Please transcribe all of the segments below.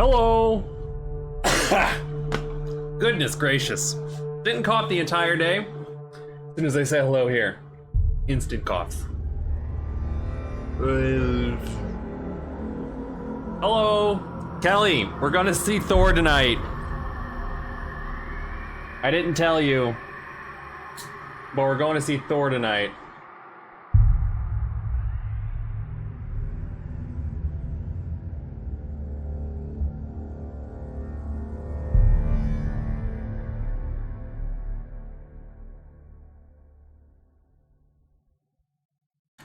Hello! Goodness gracious. Didn't cough the entire day. As soon as I say hello here, instant coughs. Hello! Kelly, we're gonna see Thor tonight. I didn't tell you, but we're going to see Thor tonight.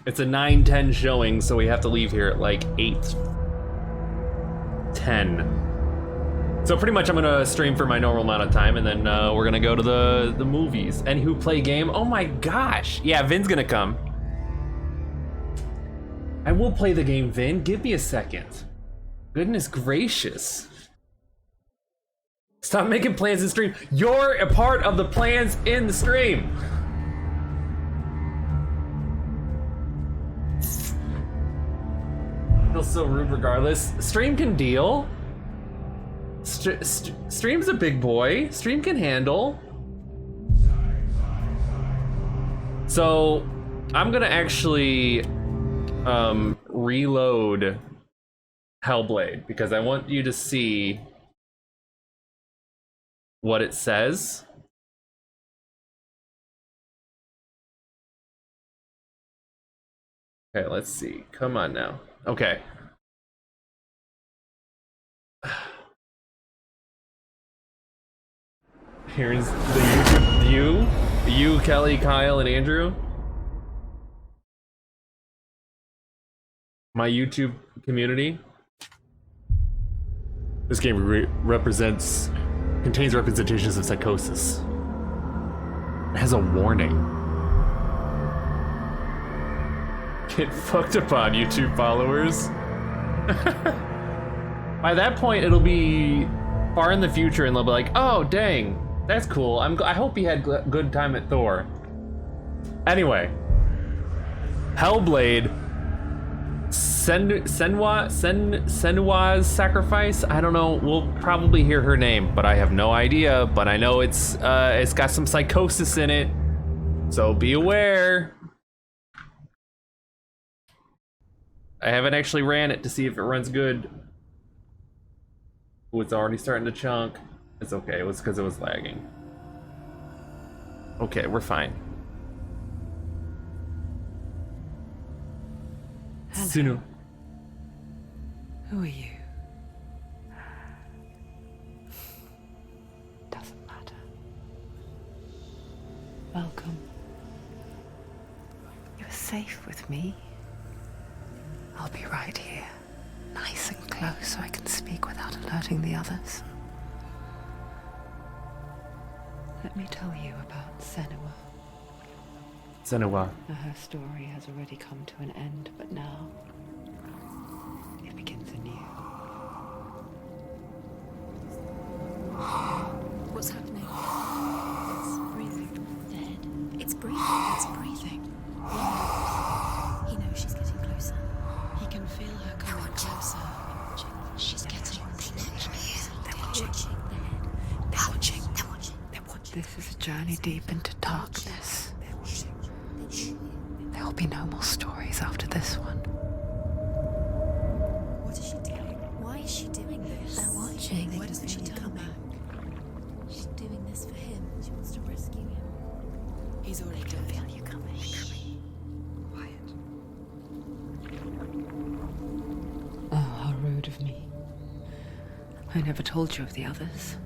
It's a 9:10 showing, so we have to leave here at like 8:10. So pretty much I'm gonna stream for my normal amount of time, and then we're gonna go to the movies. And who play game? Oh my gosh! Yeah, Vin's gonna come. I will play the game, Vin. Give me a second. Goodness gracious. Stop making plans in stream. You're a part of the plans in the stream. Feels so rude regardless. Stream can deal. Stream's a big boy. Stream can handle. So I'm gonna actually reload Hellblade because I want you to see what it says. Okay, let's see. Come on now. Okay. Here's the YouTube view. You, Kelly, Kyle, and Andrew. My YouTube community. This game contains representations of psychosis. It has a warning. Get fucked upon, YouTube followers. By that point, it'll be far in the future, and they'll be like, "Oh, dang, that's cool. I hope he had good time at Thor." Anyway, Hellblade, Senua's sacrifice. I don't know. We'll probably hear her name, but I have no idea. But I know it's got some psychosis in it, so be aware. I haven't actually ran it to see if it runs good. Oh, it's already starting to chunk. It's okay, it was because it was lagging. Okay, we're fine. Hello. Senua. Who are you? Doesn't matter. Welcome. You're safe with me. I'll be right here, nice and close so I can speak without alerting the others. Let me tell you about Senua. Senua. Her story has already come to an end, but now it begins anew. What's happening? It's breathing. Dead. It's breathing. It's breathing. He knows she's getting closer. He can feel her coming closer. She's getting closer. They're watching. They're watching. They're watching. They're watching. This is a journey deep into darkness. There will be no more stories after this one. What is she doing? Why is she doing this? They're watching. Why doesn't she turn back? She's doing this for him. She wants to rescue him. He's already dead. I feel you coming. Quiet. Oh, how rude of me. I never told you of the others.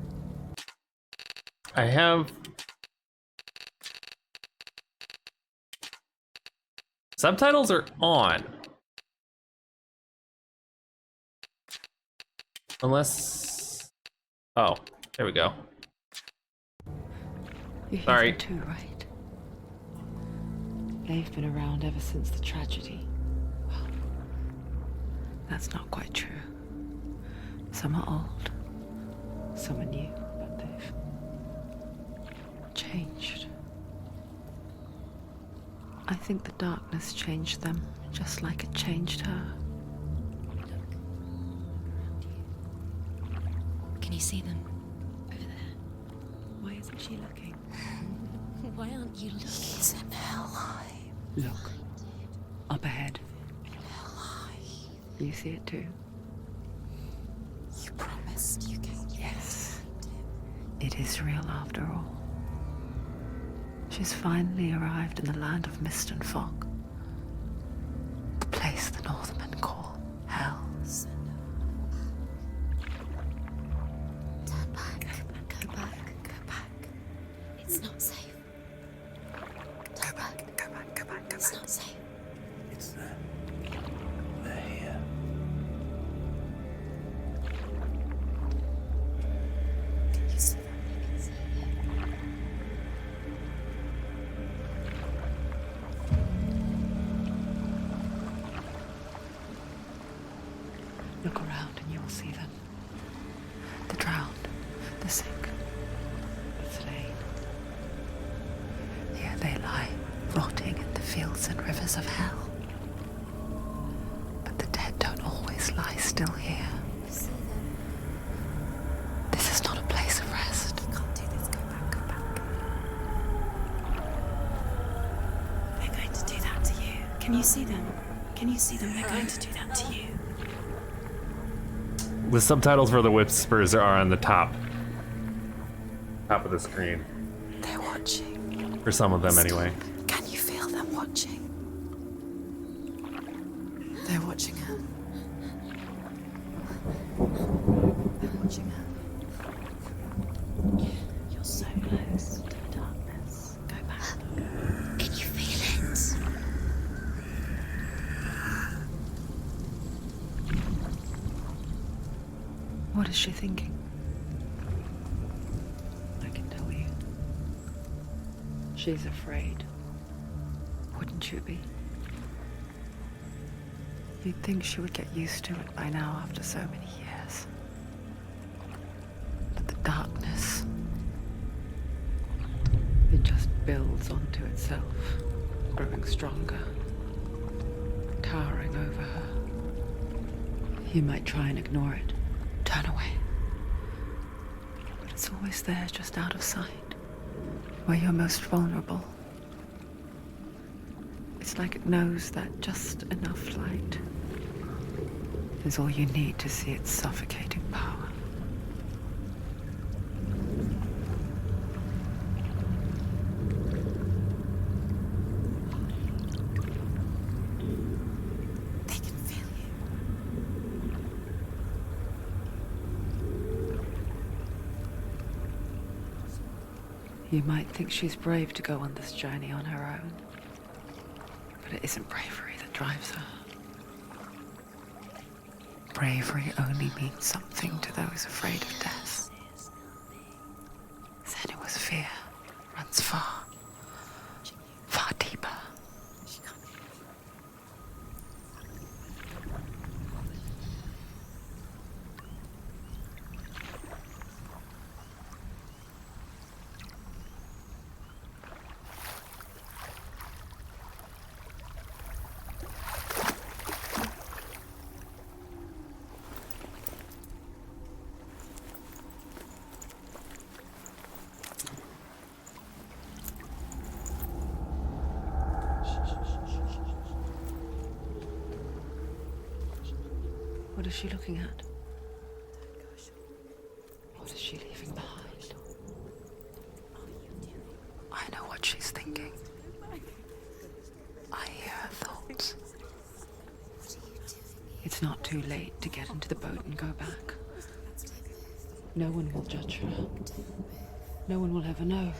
I have subtitles are on. Unless oh, there we go. You hear Sorry. them too, right? They've been around ever since the tragedy. Well, that's not quite true. Some are old, some are new, but they've changed. I think the darkness changed them, just like it changed her. Can you see them? Over there. Why isn't she looking? Why aren't you looking? It's in hell. Look. Up ahead. You see it too? You promised you came. Yes. It is real after all. She's finally arrived in the land of mist and fog. The place the Northmen call hell. Turn back. Go back. Go back. It's not safe. Turn back. Go back, go back, go It's back. not safe. It's them. They're here. Can you see them? I can see you. Look around and you'll see them. The drowned, the sick, the slain. Here they lie, rotting in the fields and rivers of hell. But the dead don't always lie still here. You see them? This is not a place of rest. You can't do this. Go back. Go back. They're going to do that to you. Can you see them? Can you see them? They're going to do that to you. The subtitles for the whispers are on the top of the screen. They're watching. For some of them, anyway. Can you feel them watching? They're watching her. They're watching her. You're so close to the darkness. Go back. Can you feel it? What is she thinking? I can tell you. She's afraid. Wouldn't you be? You'd think she would get used to it by now after so many years. But the darkness, it just builds onto itself, growing stronger, towering over her. You might try and ignore it, turn away. But it's always there, just out of sight, where you're most vulnerable. It's like it knows that just enough light is all you need to see its suffocating power. They can feel you. You might think she's brave to go on this journey on her own, but it isn't bravery that drives her. Bravery only means something to those afraid of death. Senua's fear runs far, far deeper. What is she looking at? What is she leaving behind? I know what she's thinking. I hear her thoughts. It's not too late to get into the boat and go back. No one will judge her. No one will ever know.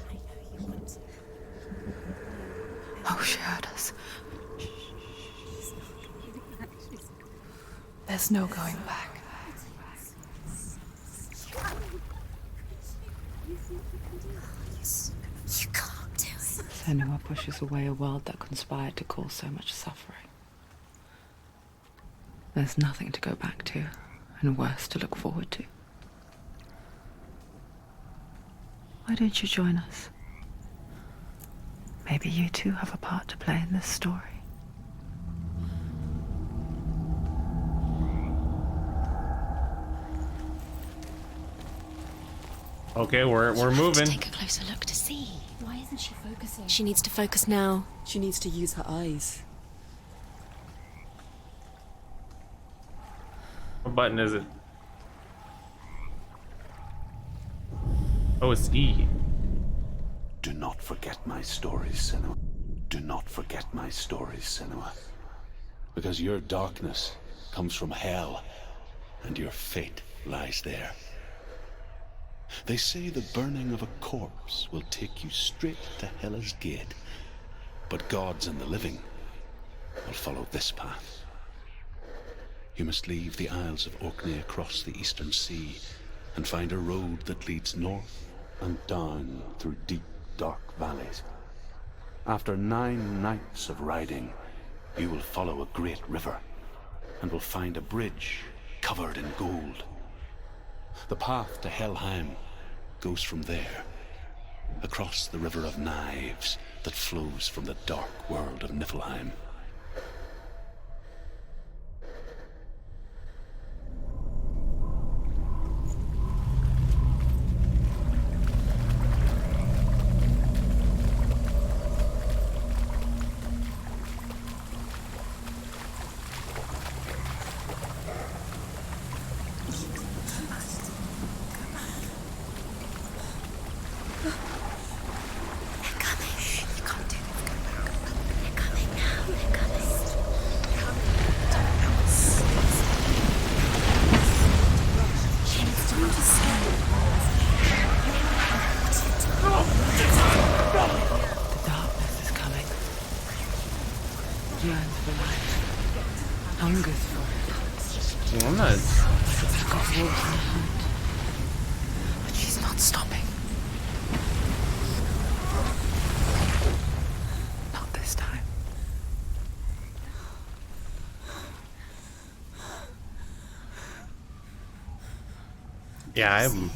Oh, she heard us. There's no going back. You can't do it. Senua pushes away a world that conspired to cause so much suffering. There's nothing to go back to, and worse to look forward to. Why don't you join us? Maybe you too have a part to play in this story. Okay, we're moving. Take a closer look to see. Why isn't she focusing? She needs to focus now. She needs to use her eyes. What button is it? Oh, it's E. Do not forget my stories, Senua. Do not forget my stories, Senua. Because your darkness comes from hell, and your fate lies there. They say the burning of a corpse will take you straight to Hela's gate, but gods and the living will follow this path. You must leave the Isles of Orkney across the eastern sea and find a road that leads north and down through deep, dark valleys. After 9 nights of riding, you will follow a great river and will find a bridge covered in gold. The path to Helheim goes from there, across the River of Knives that flows from the dark world of Niflheim. Yearns for life. Hungers for it. Well, I'm not. She's got wolves in her hand. But she's not stopping. Not this time. Yeah, I'm.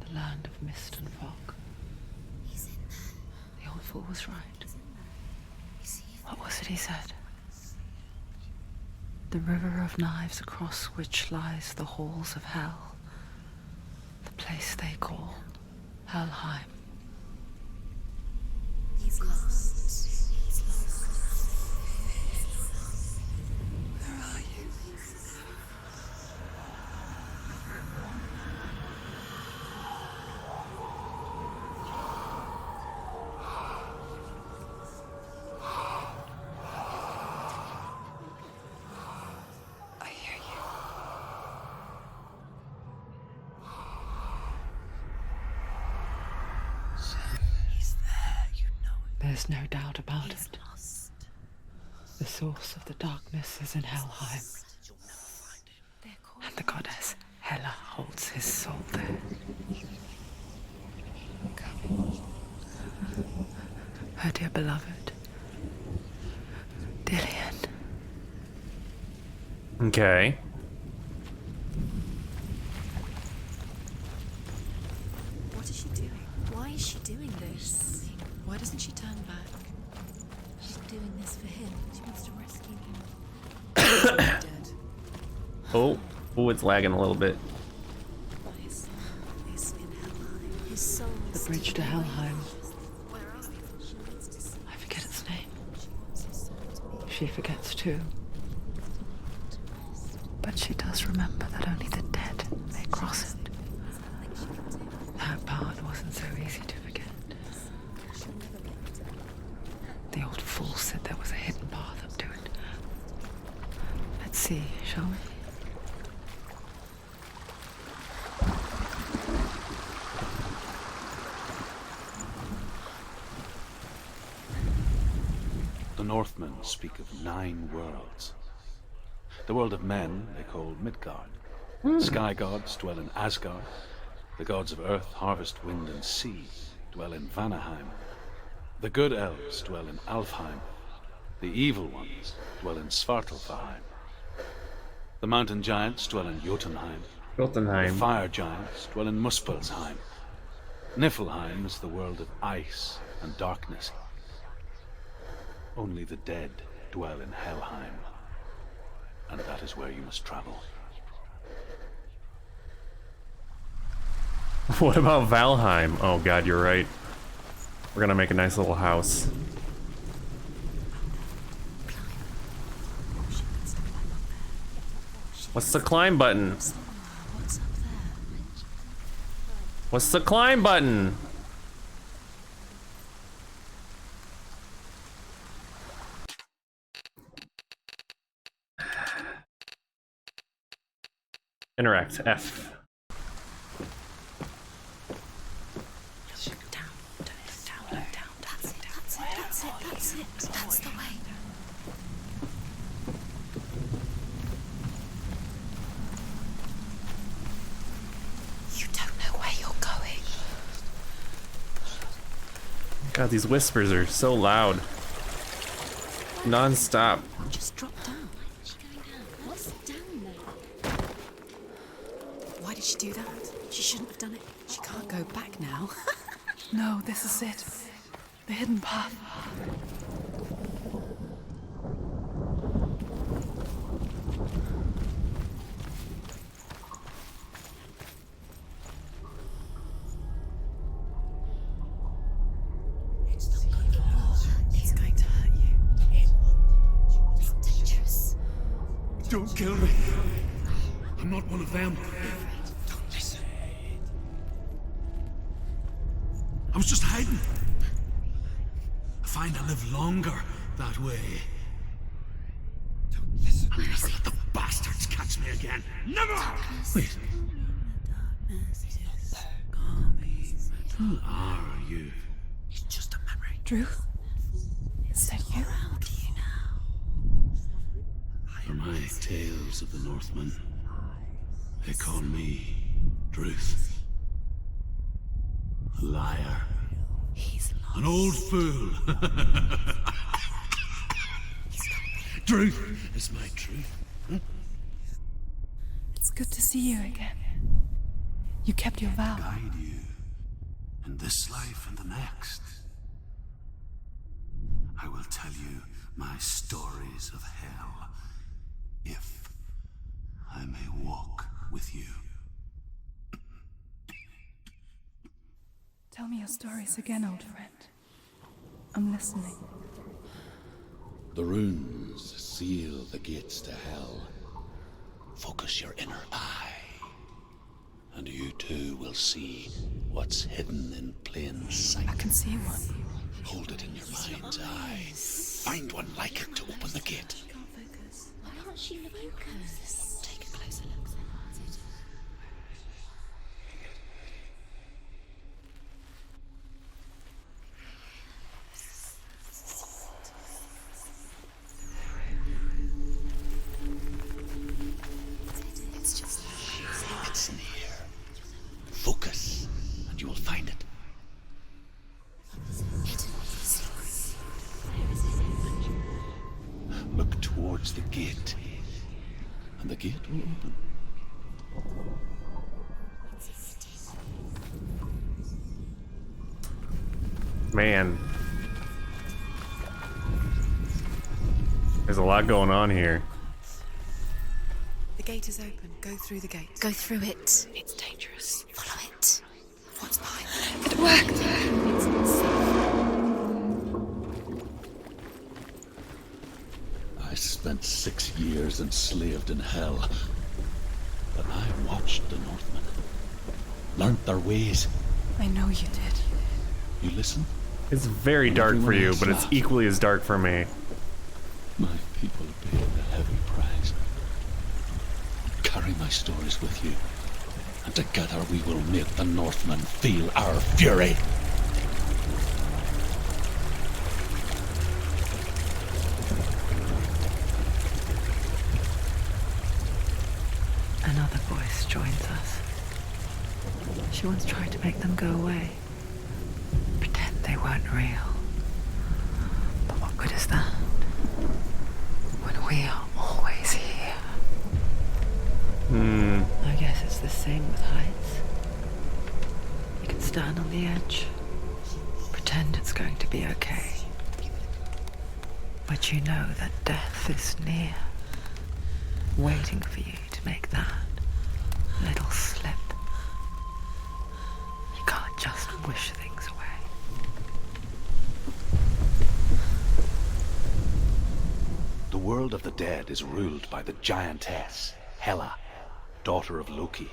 The land of mist and fog. The old fool was right. What was it he said? The river of knives across which lies the halls of hell. The place they call Helheim. He's lost. He's lost. Where are you? I hear you. He's there, you know it. There's no doubt about He's it. lost. The source of the darkness is in Helheim. They're called. And the goddess Hela holds his soul there. Her dear beloved, Dillian. Okay. What is she doing? Why is she doing this? Why doesn't she turn back? She's doing this for him. She wants to rescue him. Dead. Oh, it's lagging a little bit. His soul is in Helheim. His soul The is bridge to Helheim. Where are you? She needs to see. I forget its name. She wants his soul to be She forgets too. But she does remember that only the dead may cross it. something she can do. That part wasn't so easy to forget. She'll never be able to. The old fool said there was a hidden path up to it. Let's see, shall we? The Northmen speak of 9 worlds. The world of men they call Midgard. Sky gods dwell in Asgard. The gods of earth, harvest, wind, and sea dwell in Vanaheim. The good elves dwell in Alfheim. The evil ones dwell in Svartalfheim. The mountain giants dwell in Jotunheim. The Jotunheim. fire giants dwell in Muspelheim. Niflheim is the world of ice and darkness. Only the dead dwell in Helheim, and that is where you must travel. What about Valheim? Oh god, you're right. We're gonna make a nice little house. What's the climb button? What's up there? What's the climb button? Interact, F. Down. That's the way. You don't know where you're going. God, these whispers are so loud. Non-stop. Just drop down. Where's she going down? What's down there? Why did she do that? She shouldn't have done it. She can't go back now. No, this is it. The hidden path. It's going to hurt you. It's dangerous. Don't kill me. I'm not one of them. Don't listen. I was just hiding. I find I live longer that way. Don't listen. I'll never let the bastards catch me again. Never! Wait. Who are you? It's just a memory. Drew? Is that you? For my tales of the Northmen, they call me Druth. A liar. He's lost. An old fool. Truth is my truth. It's good to see you again. You kept your vow. Guide you in this life and the next. I will tell you my stories of hell, if I may walk with you. Tell me your stories again, old friend. I'm listening. The runes seal the gates to hell. Focus your inner eye, and you too will see what's hidden in plain sight. I can see one. Hold it in your mind's eye. Find one like it to open the gate. Why can't she focus? Take a closer look. It's just It's near. Focus, and you will find it. hidden secrets. Look towards the gate, and the gate will open. Man. There's a lot going on here. The gate is open. Go through the gate. Go through it. It's dangerous. Follow it. What's behind it? It worked! I spent 6 years enslaved in hell, but I watched the Northmen, learnt their ways. I know you did. You listen? It's very dark for you, but it's equally as dark for me. My people paid a heavy price. Carry my stories with you, and together we will make the Northmen feel our fury. Another voice joins us. She once tried to make them go away. Pretend they weren't real. But what good is that? When we are always here. I guess it's the same with heights. You can stand on the edge, pretend it's going to be okay. But you know that death is near, waiting for you to make that little slip. wish things away. The world of the dead is ruled by the giantess, Hela, daughter of Loki.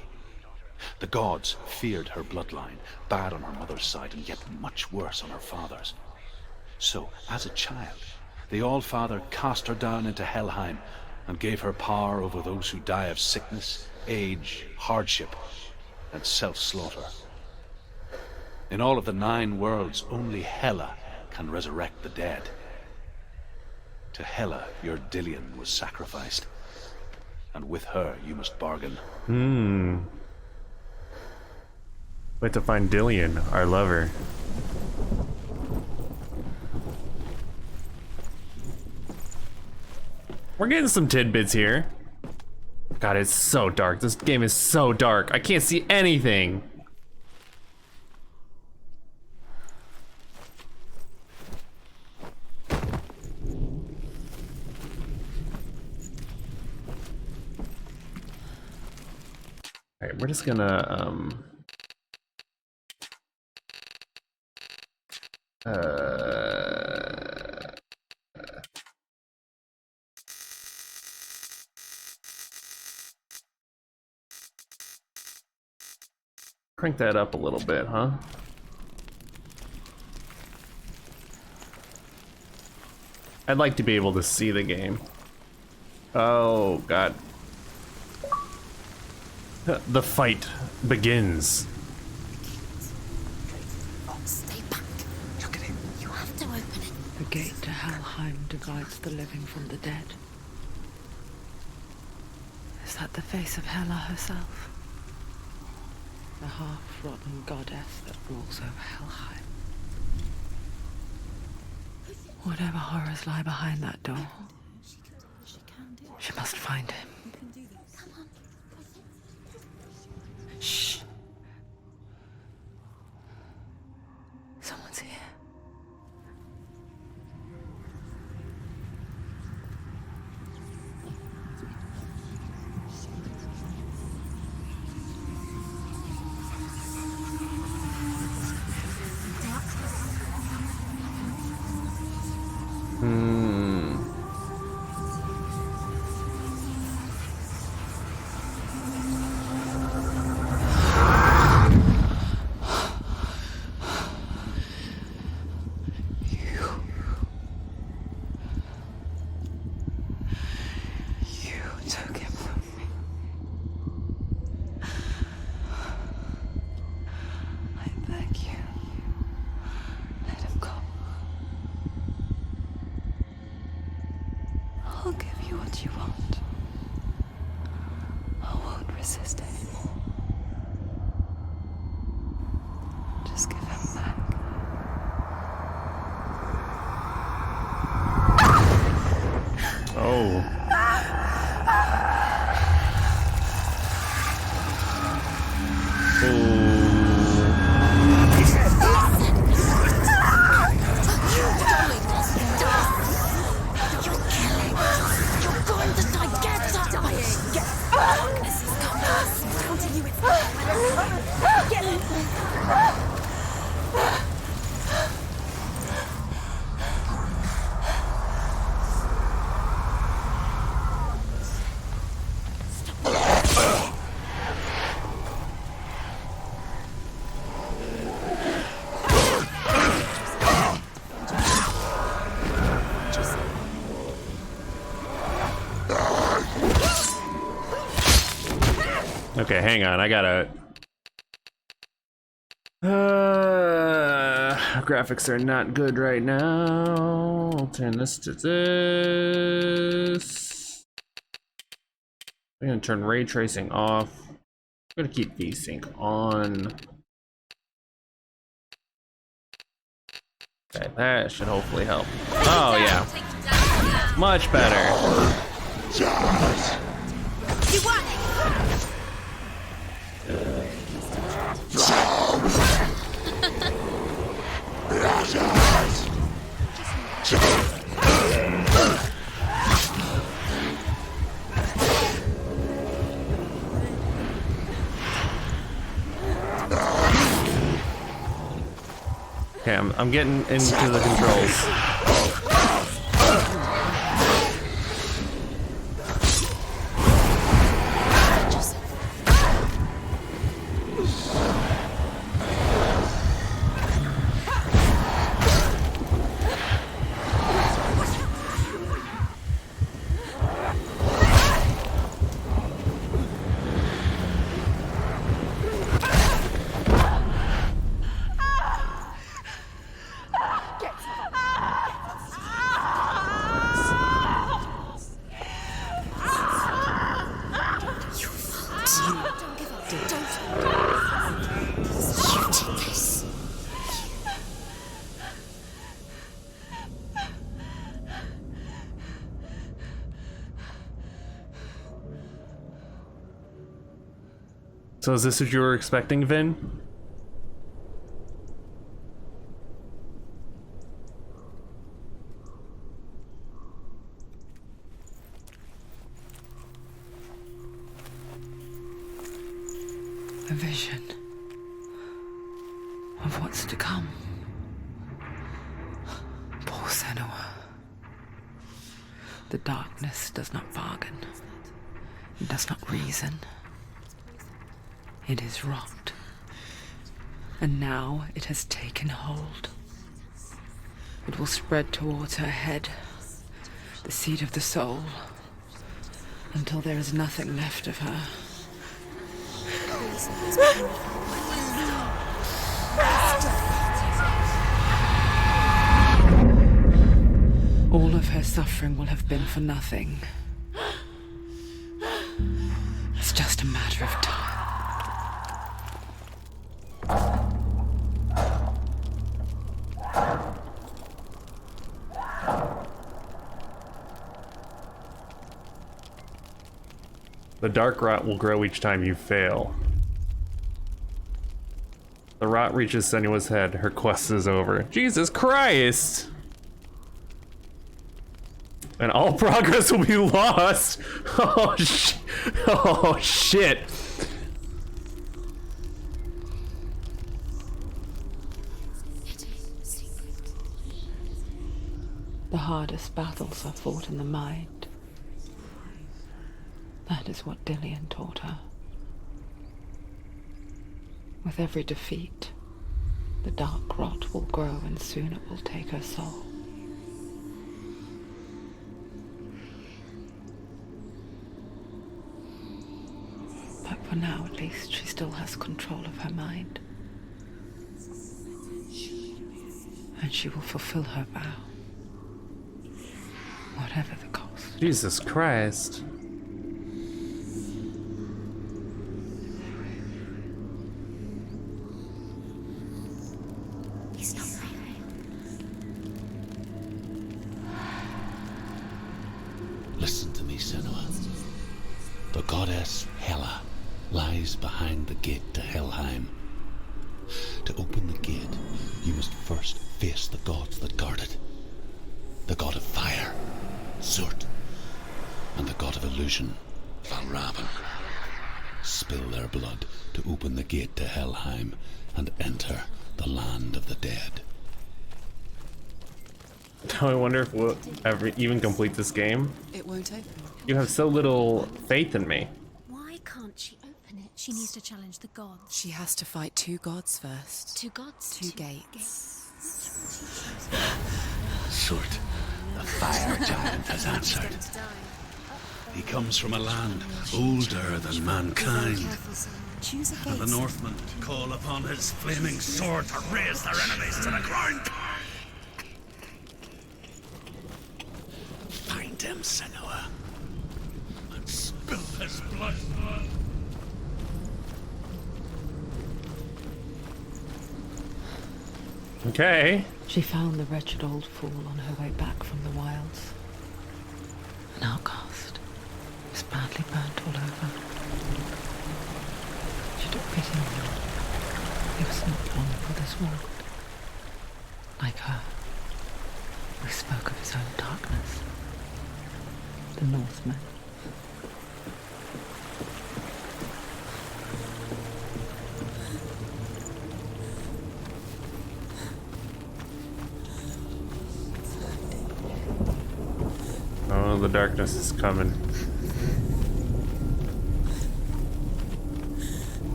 The gods feared her bloodline, bad on her mother's side and yet much worse on her father's. So, as a child, the All-Father cast her down into Helheim and gave her power over those who die of sickness, age, hardship, and self-slaughter. In all of the 9 worlds, only Hela can resurrect the dead. To Hela, your Dillion was sacrificed, and with her you must bargain. We have to find Dillion, our lover. We're getting some tidbits here. God, it's so dark. This game is so dark. I can't see anything. Alright, we're just gonna crank that up a little bit, huh? I'd like to be able to see the game. Oh, God. The fight begins. Stay back. Look at him. You have to open it. The gate to Helheim divides the living from the dead. Is that the face of Hela herself? The half-rotten goddess that rules over Helheim. Whatever horrors lie behind that door, she must find him. Shh. Someone's here. I'll give you what you want. I won't resist anymore. Just give him back. Oh. Okay, hang on. I gotta. Graphics are not good right now. I'll turn this to this. I'm gonna turn ray tracing off. I'm gonna keep VSync on. Okay, that should hopefully help. Oh yeah, much better. You want it? Okay, I'm getting into the controls. So is this what you were expecting, Vin? A vision of what's to come. Poor Senua. The darkness does not bargain. It does not reason. It is rot. And now it has taken hold. It will spread towards her head, the seat of the soul, until there is nothing left of her. All of her suffering will have been for nothing. It's just a matter of time. The dark rot will grow each time you fail. The rot reaches Senua's head. Her quest is over. Jesus Christ! And all progress will be lost. Oh, oh shit. The hardest battles are fought in the mind. That is what Dillian taught her. With every defeat, the dark rot will grow and soon it will take her soul. But for now, at least, she still has control of her mind. And she will fulfill her vow. Whatever the cost. Jesus Christ. He's not right. Listen to me, Senua. The goddess Hela lies behind the gate to Helheim. To open the gate, you must first face the gods that guard it. The god of fire, Surt, and the god of illusion, Valravn. Spill their blood to open the gate to Helheim and enter the land of the dead. I wonder if we'll ever even complete this game. It won't open. You have so little faith in me. Why can't she open it? She needs to challenge the gods. She has to fight two gods first. Two gods? Two gates. Surt, the fire giant, has answered. He comes from a land older than mankind. Choose a gate. And the Northmen call upon his flaming sword to raise their enemies to the ground. Find him, Senua, and spill his blood. Okay. She found the wretched old fool on her way back from the wilds. An outcast. He was badly burnt all over. She took pity on him. He was not long for this world. Like her, we spoke of his own darkness. The Northmen. the darkness is coming.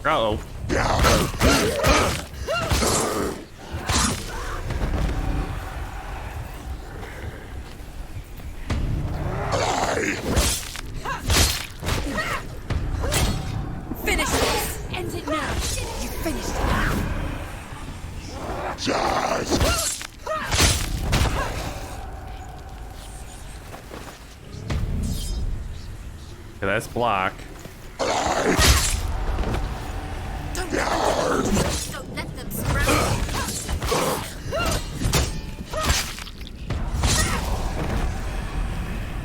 Uh-oh. Finish this! End it now! You finished it now! Okay, that's block. Don't let them surround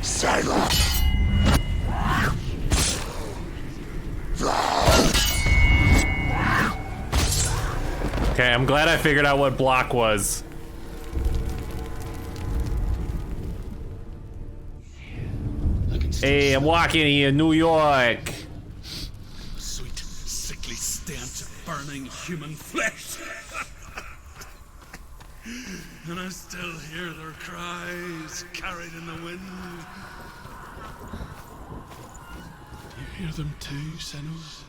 Silence! Okay, I'm glad I figured out what block was. Hey, I'm walking here, New York. Sweet, sickly stench of burning human flesh. And I still hear their cries carried in the wind. You hear them too, Senua?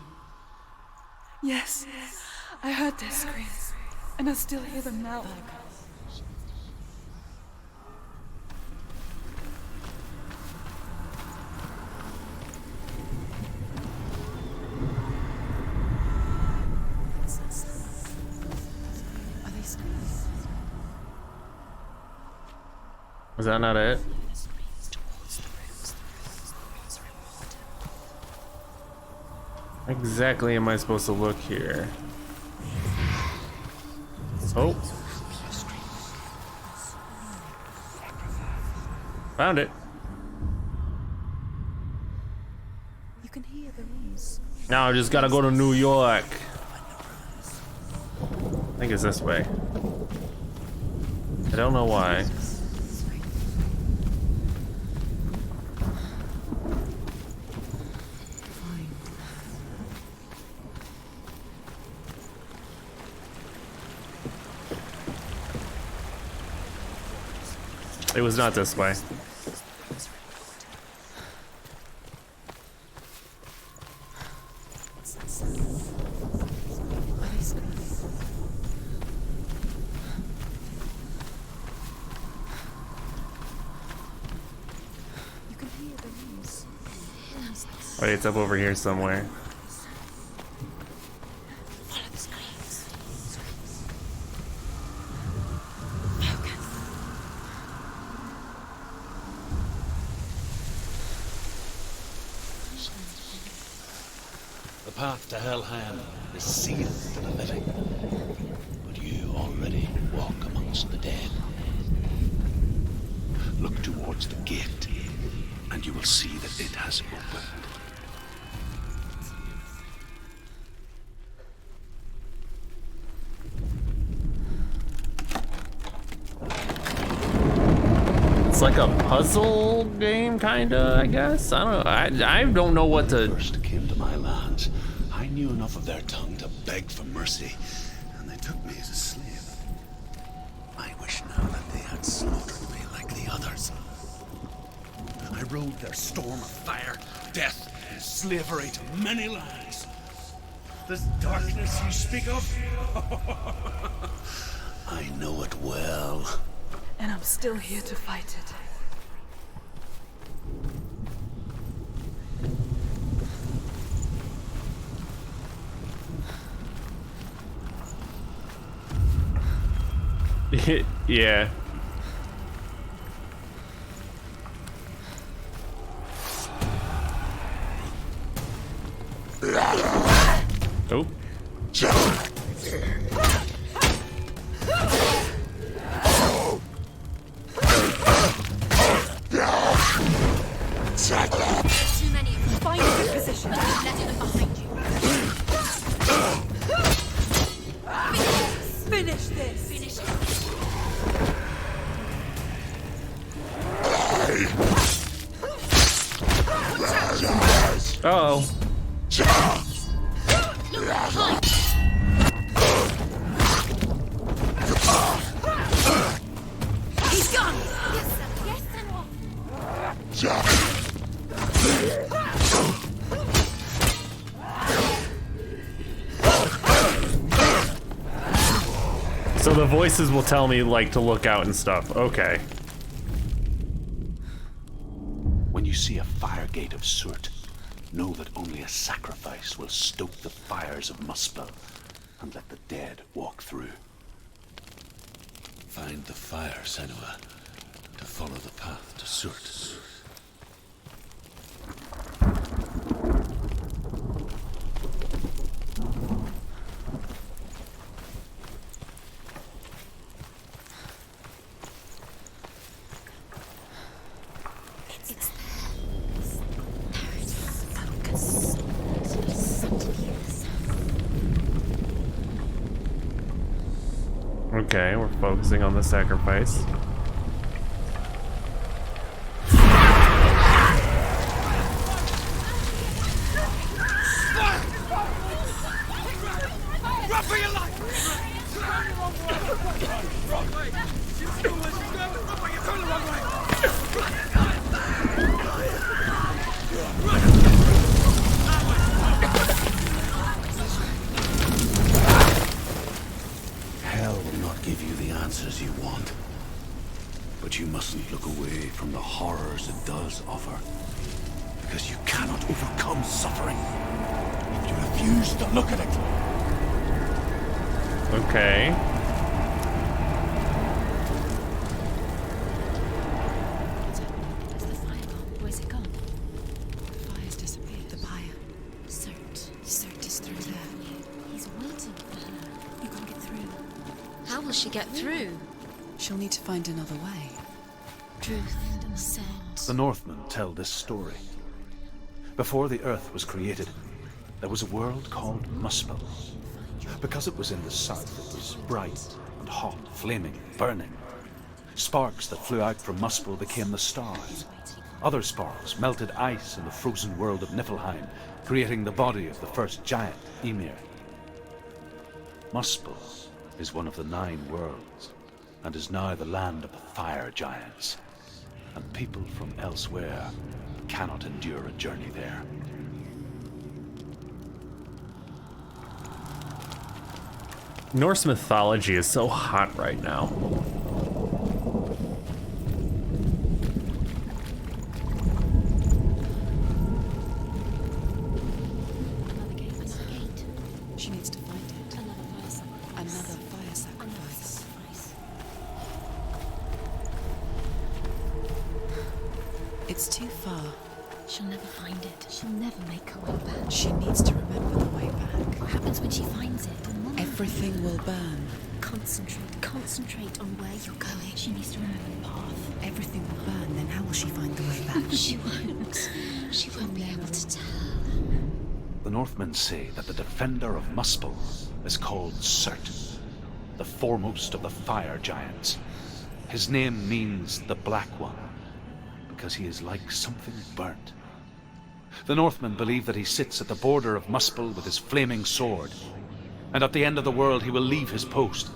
Yes, I heard their screams, and I still hear them now. Are they screaming? Was that not it? Towards the rooms. The rooms are in water. Exactly am I supposed to look here? Oh. Found it. You can hear the rooms. Now I just gotta go to New York. I think it's this way. I don't know why. It was not this way. You can hear the rooms. Wait, it's up over here somewhere. Follow the screams. The path to Hellham is sealed to the living, but you already walk amongst the dead. Look towards the gate, and you will see that it has opened. It's like a puzzle game, kinda, I guess. I don't know. I don't know what to. First came to my lands, I knew enough of their tongue to beg for mercy, and they took me as a slave. I wish now that they had slaughtered me like the others. I rode their storm of fire, death, and slavery to many lands. This darkness you speak of, I know it well. And I'm still here to fight it. Yeah. Oh. Too many of them. Find a good position. Let it behind you. Finish this. Finish it. Uh-oh. He's gone! Yes, Senua. So the voices will tell me, like, to look out and stuff. Okay. When you see a fire gate of Surt, know that only a sacrifice will stoke the fires of Muspel and let the dead walk through. Find the fire, Senua, to follow the path to Surt. Okay, we're focusing on the sacrifice. Hell will not give you the answers you want. But you mustn't look away from the horrors it does offer. Because you cannot overcome suffering if you refuse to look at it. Okay. Is the fire gone? Where's it gone? The fire's disappeared. The pyre. Cert. Cert is through there. He's waiting for her. You can't get through. How will she get through? She'll need to find another way. Truth said. The Northmen tell this story. Before the earth was created, there was a world called Muspel. Because it was in the south, it was bright and hot, flaming, burning. Sparks that flew out from Muspel became the stars. Other sparks melted ice in the frozen world of Niflheim, creating the body of the first giant, Ymir. Muspel is one of the 9 worlds, and is now the land of the fire giants. And people from elsewhere cannot endure a journey there. Norse mythology is so hot right now. Another gate. Another gate. She needs to find it. Another fire sacrifice. Another fire Another sacrifice. sacrifice. It's too far. She'll never find it. She'll never make her way back. She needs to remember the way back. What happens when she finds it? Everything will burn. Concentrate. Concentrate on where you're going. She needs to remember the path. Everything will burn, then how will she find the way back? She won't. She won't be able to tell. The Northmen say that the defender of Muspel is called Surt, the foremost of the fire giants. His name means the Black One, because he is like something burnt. The Northmen believe that he sits at the border of Muspel with his flaming sword, and at the end of the world he will leave his post.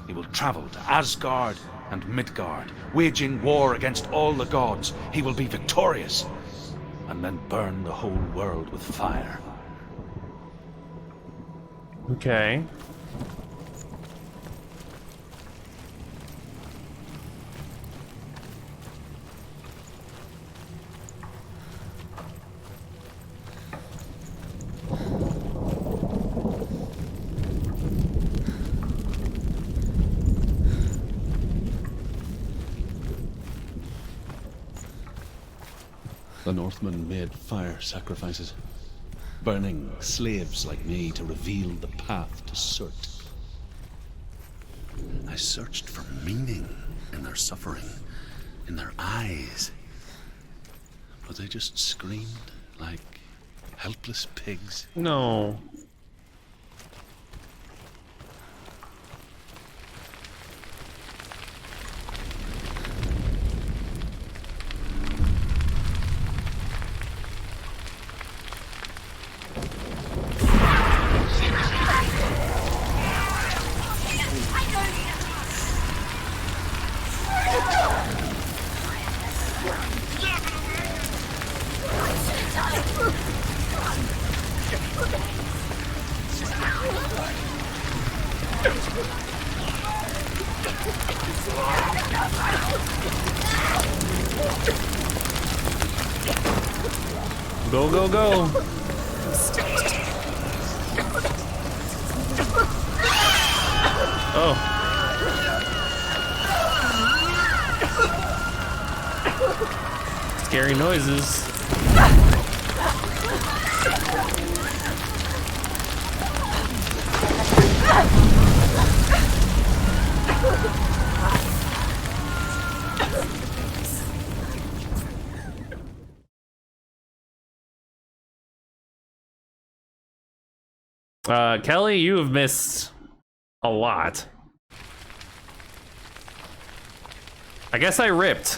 He will travel to Asgard and Midgard, waging war against all the gods. He will be victorious, and then burn the whole world with fire. Okay. The Northmen made fire sacrifices, burning slaves like me to reveal the path to Surt. I searched for meaning in their suffering, in their eyes, but they just screamed like helpless pigs. No. Go, go, go. Oh. Scary noises. Kelly, you have missed a lot. I guess I ripped.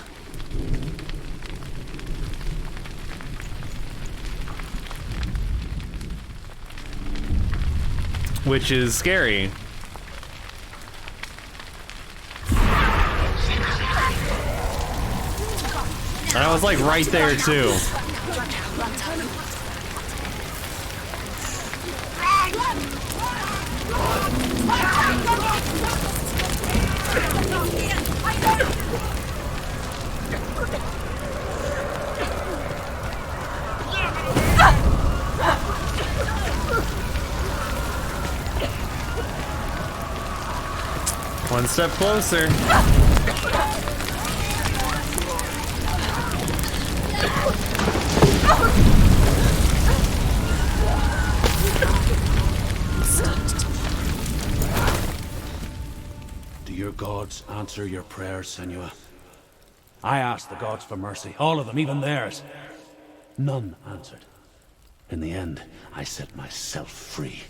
Which is scary. I was like right there too. One step closer. Do your gods answer your prayers, Senua? I asked the gods for mercy, all of them, even theirs. None answered. In the end, I set myself free.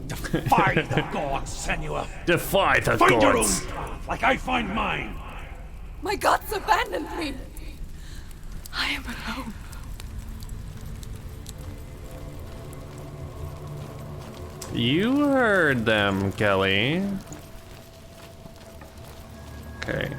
Defy the gods, Senua! Defy the Find your own gods. path, like I find mine! My gods abandoned me. I am alone. You heard them, Kelly. Okay.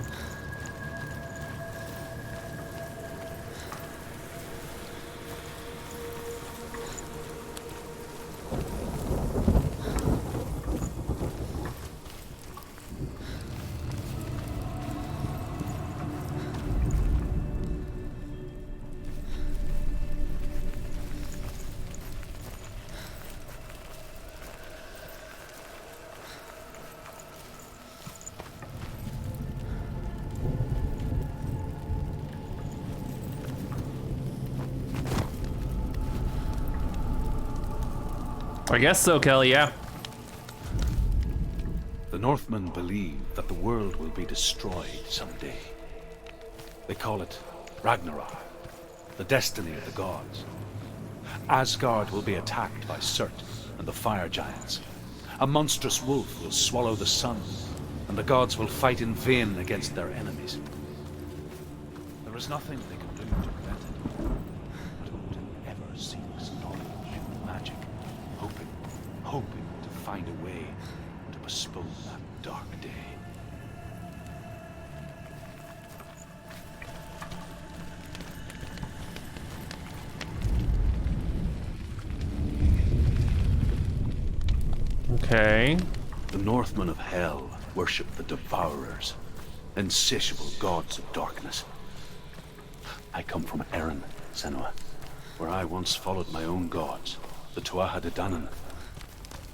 I guess so, Kelly, yeah. The Northmen believe that the world will be destroyed someday. They call it Ragnarok, the destiny of the gods. Asgard will be attacked by Surt and the fire giants. A monstrous wolf will swallow the sun, and the gods will fight in vain against their enemies. There is nothing they can do to prevent it. But Odin ever seeks northern human magic, hoping to find a way to postpone that dark day. Okay. The Northmen of Hell worship the Devourers, insatiable gods of darkness. I come from Erin, Senua, where I once followed my own gods, the Tuatha De Danann.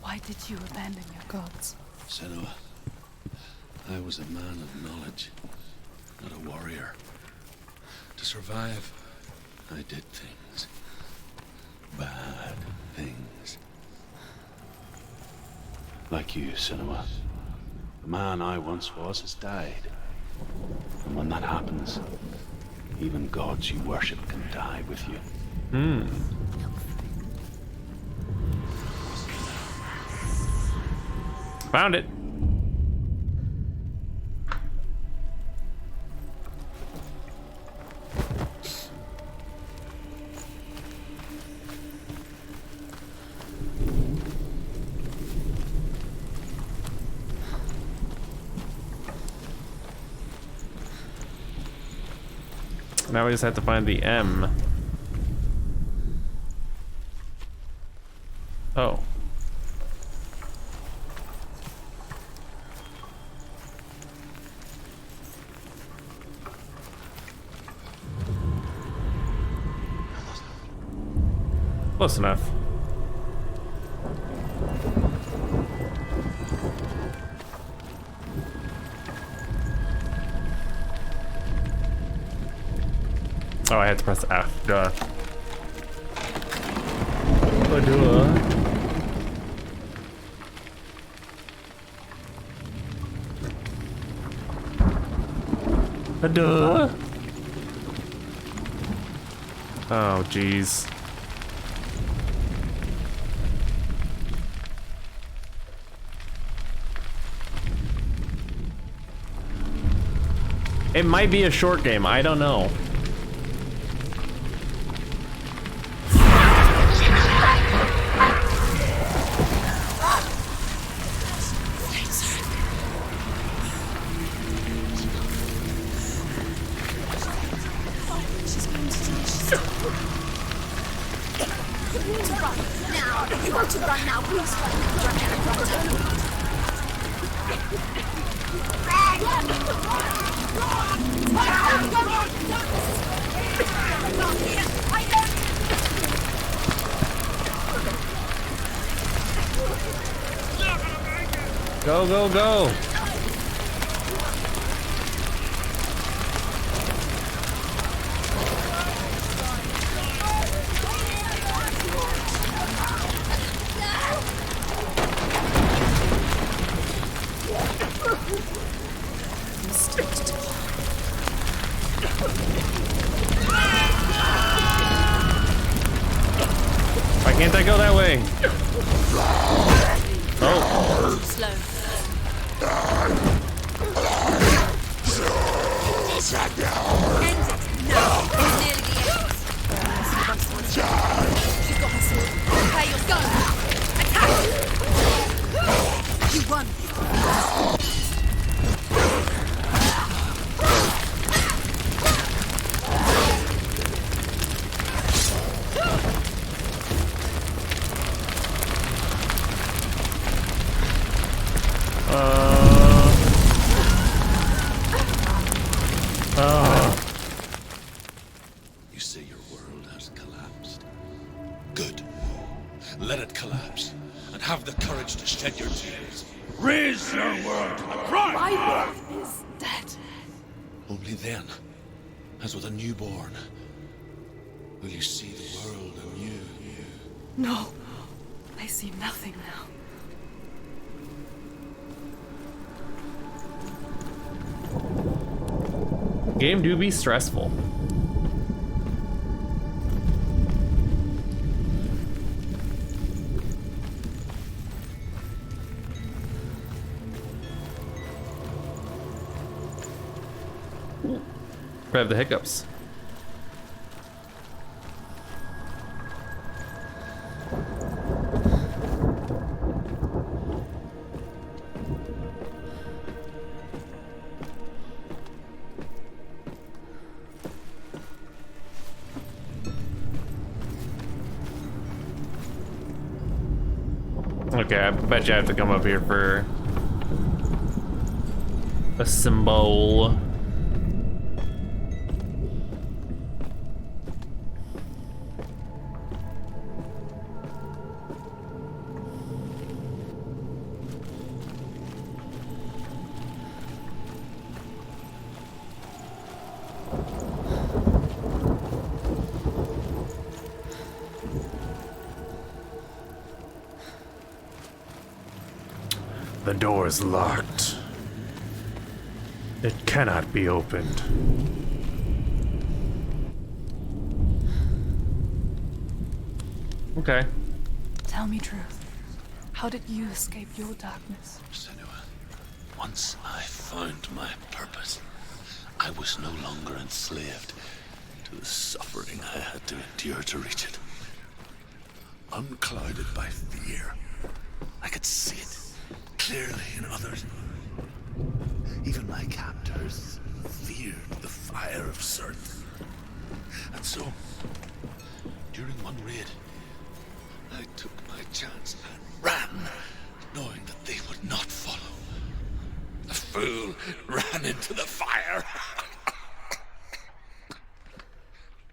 Why did you abandon your gods? Senua, I was a man of knowledge, not a warrior. To survive, I did things. Bad things. Like you, Senua. The man I once was has died. And when that happens, even gods you worship can die with you. Found it. Now we just have to find the M. Oh. Close enough. Oh, I had to press F. Duh. Oh, duh. Duh. Oh, jeez. It might be a short game. I don't know. Go, go, go! Why can't I go that way? Oh. Slow. End it. No. It's nearly the end. She's got her sword. Prepare your gun. Attack! You won. You say your world has collapsed. Good. Let it collapse, and have the courage to shed your tears. Raise your world to the prime! My world is dead. Only then, as with a newborn, will you see the world anew. No, I see nothing now. Game do be stressful. I have the hiccups. Okay, I bet you I have to come up here for a symbol. The door is locked. It cannot be opened. Okay. Tell me truth. How did you escape your darkness? Senua, once I found my purpose, I was no longer enslaved to the suffering I had to endure to reach it. Unclouded by fear, I could see it clearly in others. Even my captors feared the fire of Sirth. And so, during one raid, I took my chance and ran, knowing that they would not follow. The fool ran into the fire.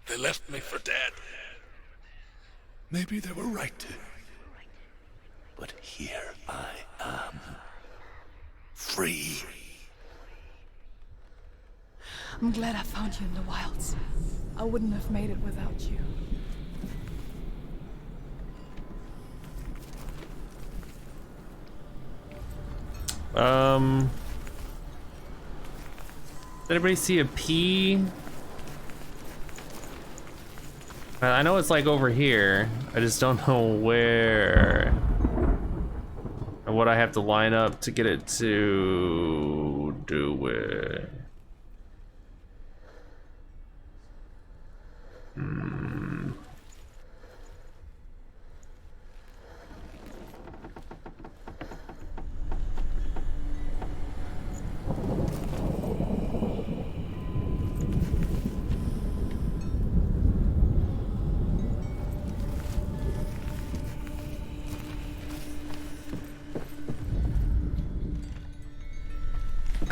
They left me for dead. Maybe they were right to. But here I am. Free. I'm glad I found you in the wilds. I wouldn't have made it without you. Did anybody see a P? I know it's like over here. I just don't know where. And what I have to line up to get it to do it.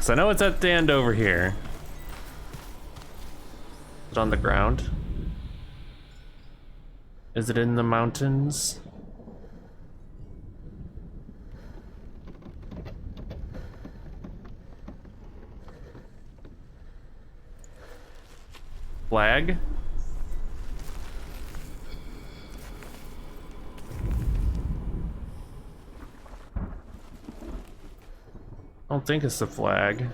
So I know it's at the end over here. Is it on the ground? Is it in the mountains? Flag? I don't think it's the flag.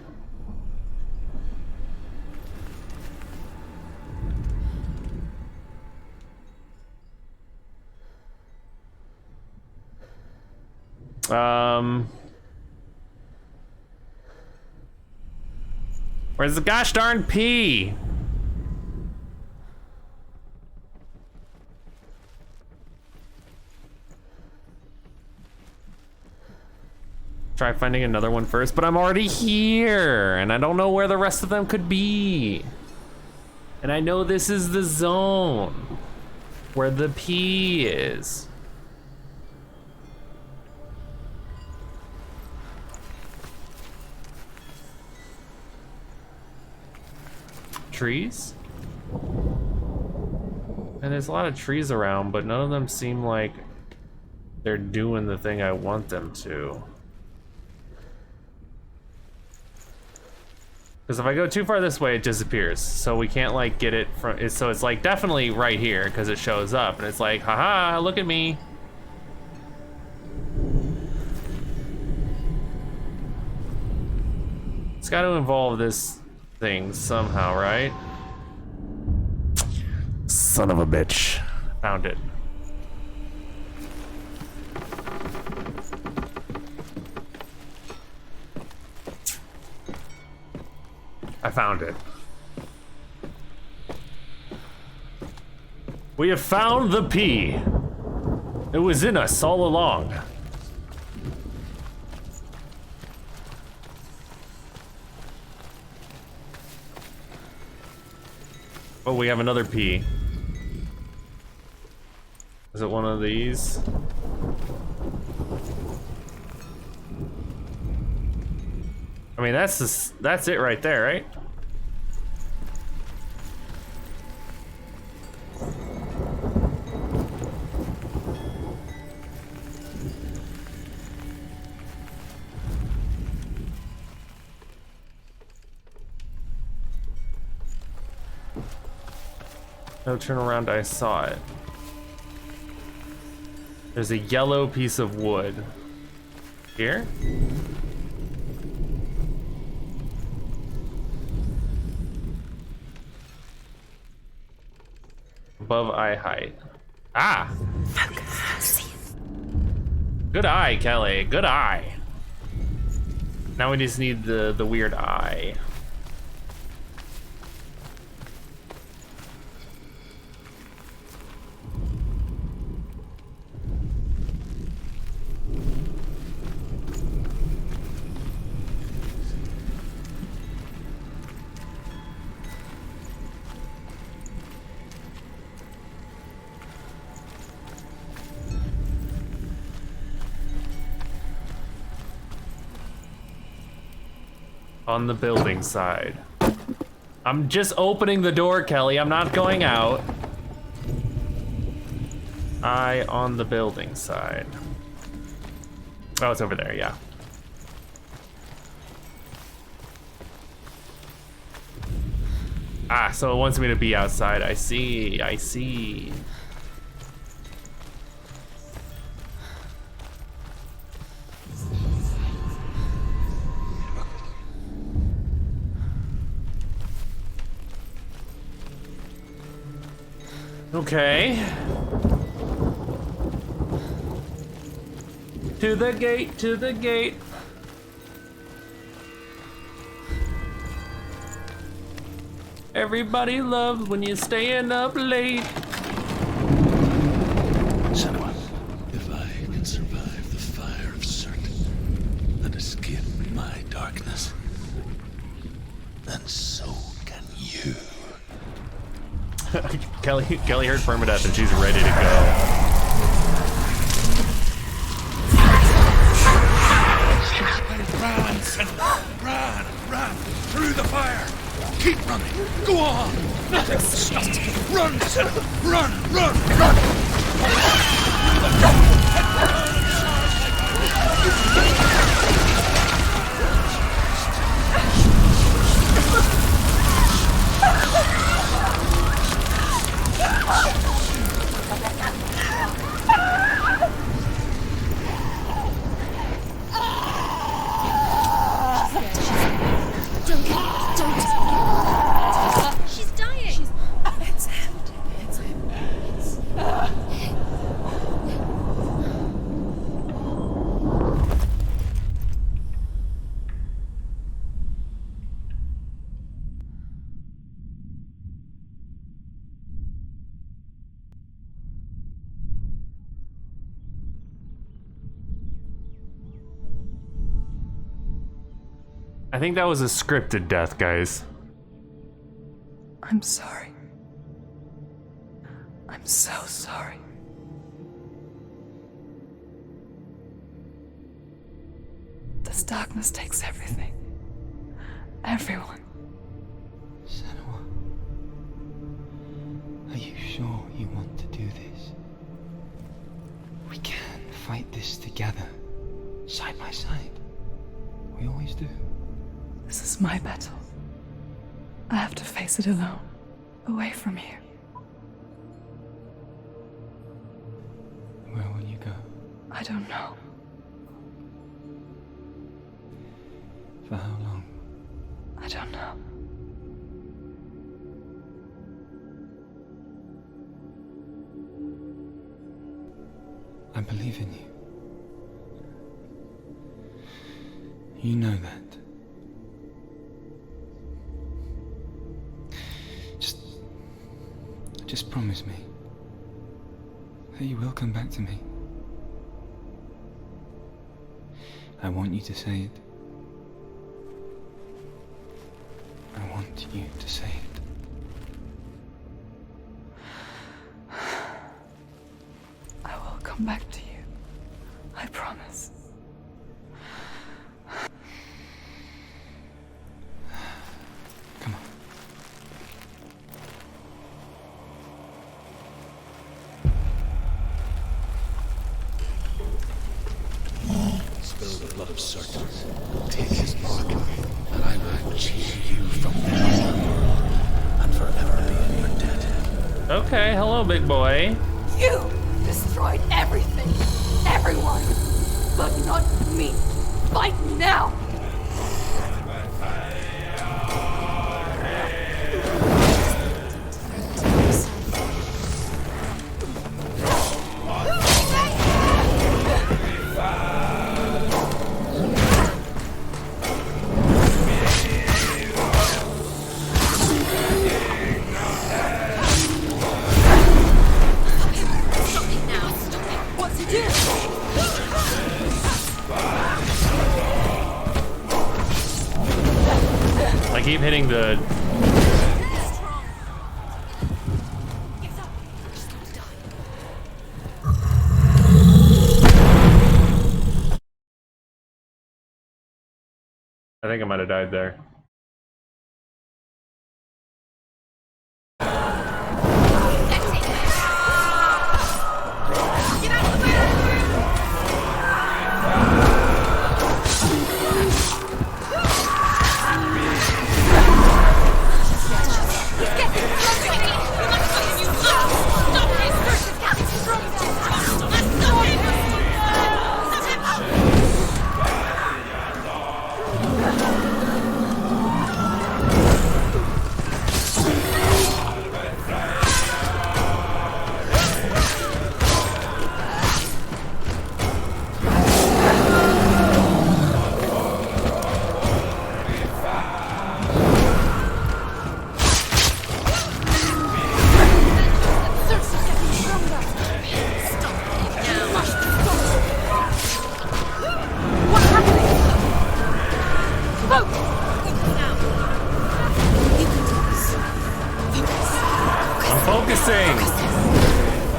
Where's the gosh darn P? Try finding another one first, but I'm already here, and I don't know where the rest of them could be. And I know this is the zone where the P is. Trees? And there's a lot of trees around, but none of them seem like they're doing the thing I want them to. Because if I go too far this way, it disappears. So we can't like get it from, so it's like definitely right here because it shows up and it's like, haha, look at me. It's got to involve this thing somehow, right? Son of a bitch. Found it. I found it. We have found the P. It was in us all along. Oh, we have another P. Is it one of these? I mean, that's it right there, right? No, turn around, I saw it. There's a yellow piece of wood. Here? Above eye height. Ah! Good eye, Kelly. Good eye. Now we just need the weird eye. On the building side. I'm just opening the door, Kelly. I'm not going out. Eye on the building side. Oh, it's over there, yeah. Ah, so it wants me to be outside. I see, I see. Okay. To the gate, to the gate. Everybody loves when you're staying up late. Senua, if I can survive the fire of certain and escape my darkness, then so can you. Kelly heard permadeath and she's ready to go. Run, Senua! Run! Through the fire! Keep running! Go on! Nothing will stop you! Run, Senua! Run! She's dying. It's him. It's him. I think that was a scripted death, guys. I'm sorry. I'm so sorry. This darkness takes everything. Everyone. Senua, are you sure you want to do this? We can fight this together, side by side. We always do. This is my battle. I have to face it alone, away from here. Where will you go? I don't know. For how long? I don't know. I believe in you. You know that. Just promise me that you will come back to me. I want you to say it. I want you to say it. I will come back to you. I promise. Come on. Spill the blood of certain. Take his mark, and I will change you from the world and forever be in your debt. Okay, hello, big boy. You destroyed everything, everyone, but not me. Fight now! I keep hitting the... I think I might have died there.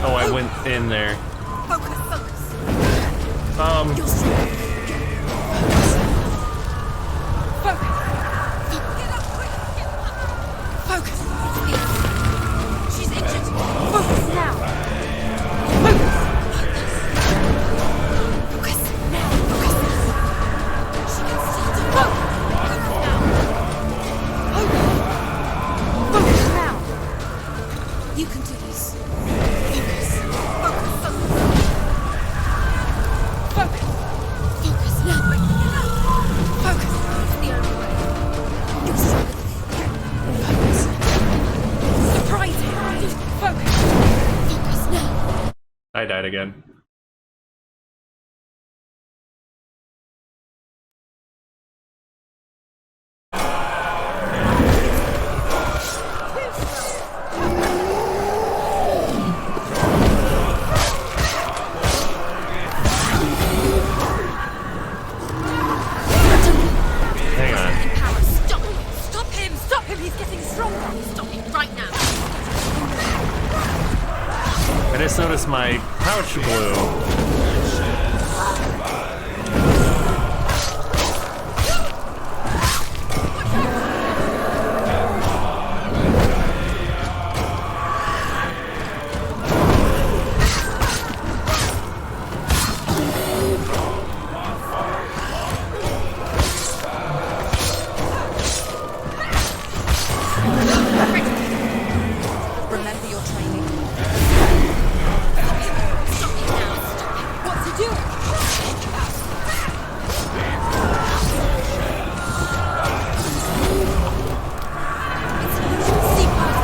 Oh, I went in there. Focus, focus. You're strong. Focus. She's injured. Focus now. Focus now. Focus. She can still do it. Focus now. Focus now. You can do this. Focus. Focus, focus. Focus. Focus now. Focus. It's the only way. You're stronger than it. Focus. Surprising. Focus. Focus now. I died again. Hang on. Power, stop him. Stop him. Stop him. He's getting stronger. Stop him right now. I just noticed my pouch blew. Remember your training. Stop him now. Stop him. What's he doing? It's an illusion. See past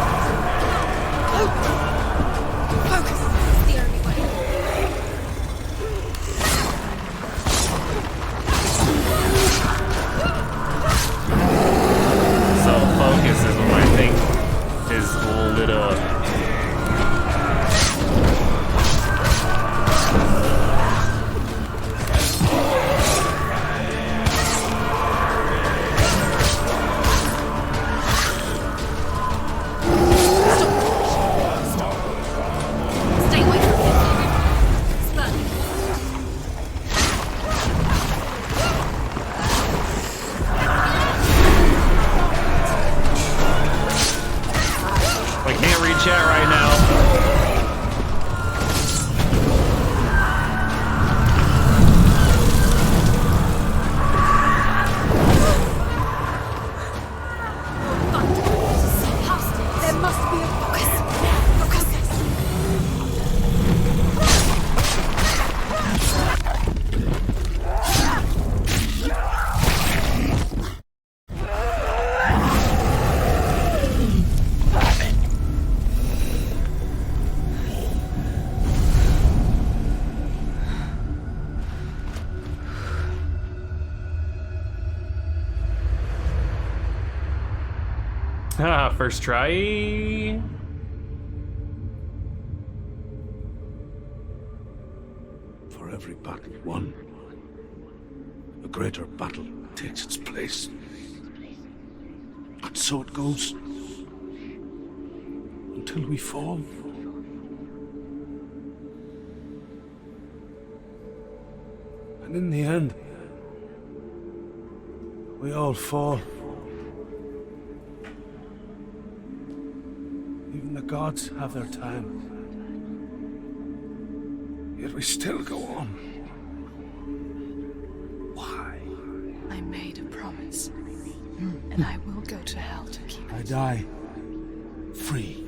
Focus. it. It's the only way. So focus is when my thing is lit up. Stay away from him. It's burning. I can't read chat right now. See past it. There must be a Focus now. Focus. Ah, first try. For every battle won, a greater battle takes its place. And so it goes. Until we fall. And in the end, We all fall. Even the gods have their time. Yet we still go on. Why? I made a promise. And I will go to hell to keep it. I die free,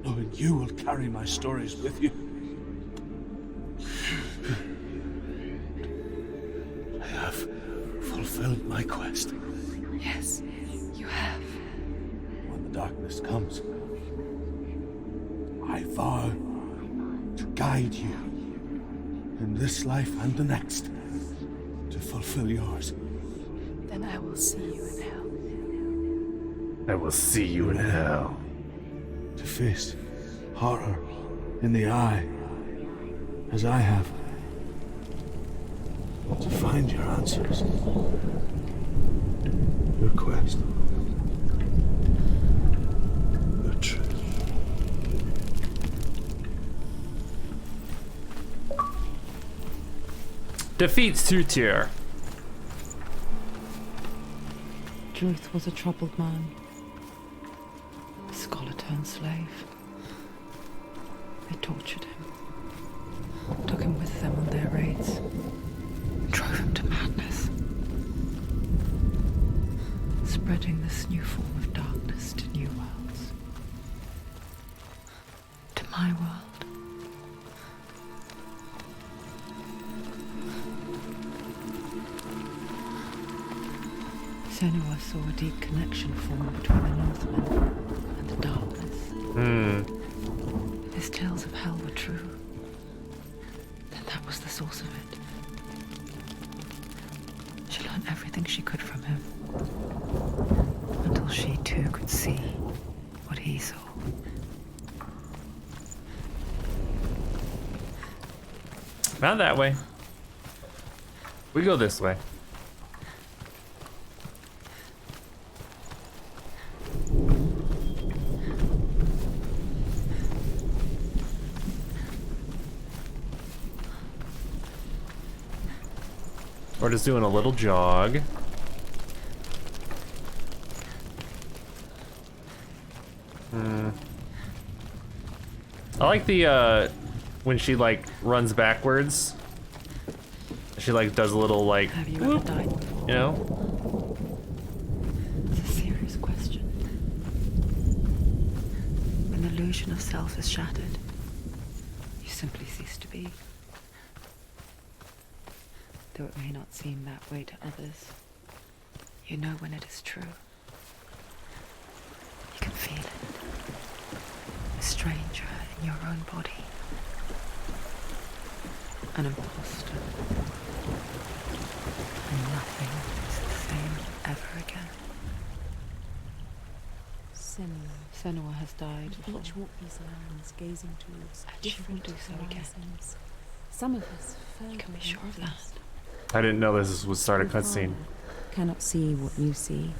knowing you will carry my stories with you. I have fulfilled my quest. Yes, you have. When the darkness comes, I vow to guide you in this life and the next to fulfill yours. Then I will see you in hell. I will see you in hell. To face horror in the eye, as I have. To find your answers. Your quest. Your truth. Defeats two-tier. Druth was a troubled man. A scholar turned slave. They tortured him. Took him with them on their raids. Drove him to madness. Spreading this new form of darkness to new worlds. To my world. Senua saw a deep connection form between the Northmen and the darkness. If his tales of hell were true, then that was the source of it. She learned everything she could from him, until she too could see what he saw. Not that way. We go this way. We're just doing a little jog. I like the when she like runs backwards. She like does a little like, Have you whoop, ever died before? you know? It's a serious question. When the illusion of self is shattered, you simply cease to be. Though it may not seem that way to others, you know when it is true. You can feel it. A stranger in your own body. An imposter. And nothing is the same ever again. Senua has died before. Each walk these lands, gazing towards And she will do so again. horizons. Some of us further You can be than sure of that. others. I didn't know this would start a Your cutscene. father cannot see what you see,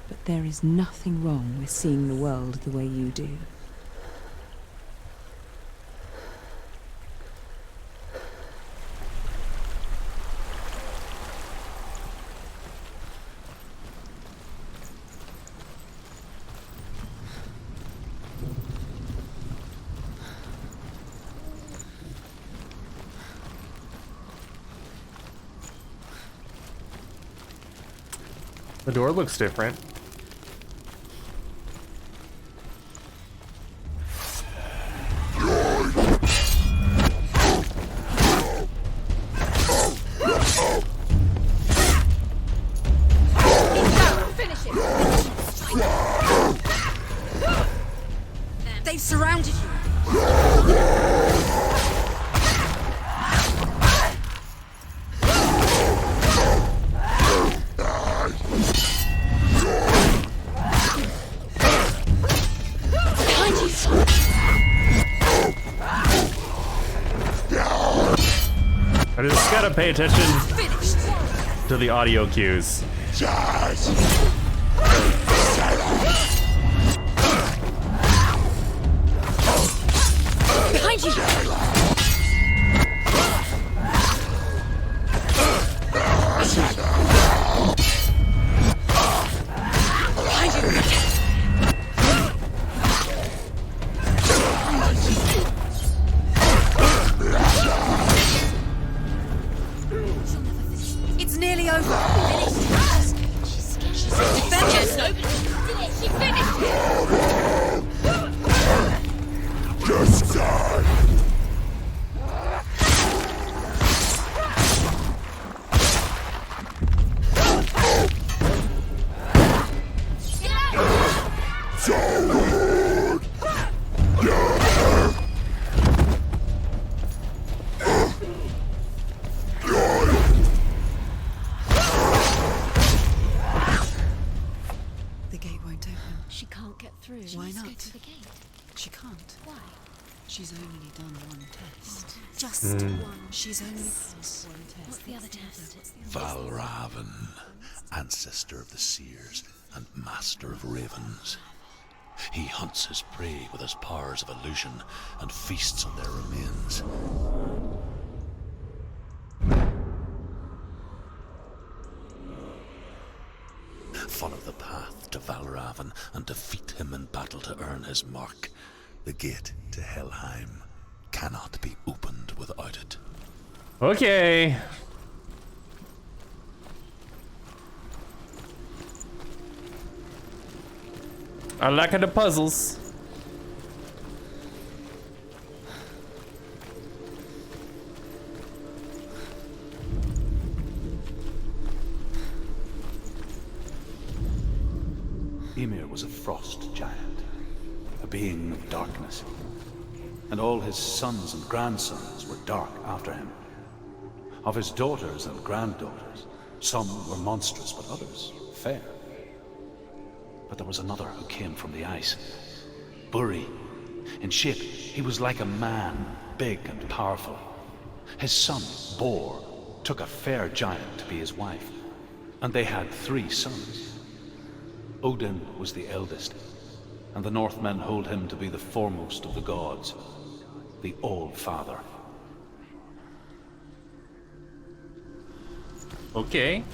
but there is nothing wrong with seeing the world the way you do. The door looks different. Finish it! They've surrounded you! Behind you! I just gotta pay attention Finished! to the audio cues. Behind you! She's only done one test. Just one. She's only passed one test. What's the other test? Valravan, ancestor of the seers and master of ravens. He hunts his prey with his powers of illusion and feasts on their remains. Follow the path to Valravan and defeat him in battle to earn his mark. The gate to Helheim cannot be opened without it. Okay. I like the puzzles. Ymir was a frost giant, a being of darkness, and all his sons and grandsons were dark after him. Of his daughters and granddaughters, some were monstrous, but others fair. But there was another who came from the ice, Buri. In shape, he was like a man, big and powerful. His son, Bor, took a fair giant to be his wife, and they had 3 sons. Odin was the eldest, and the Northmen hold him to be the foremost of the gods, the All-Father. Okay.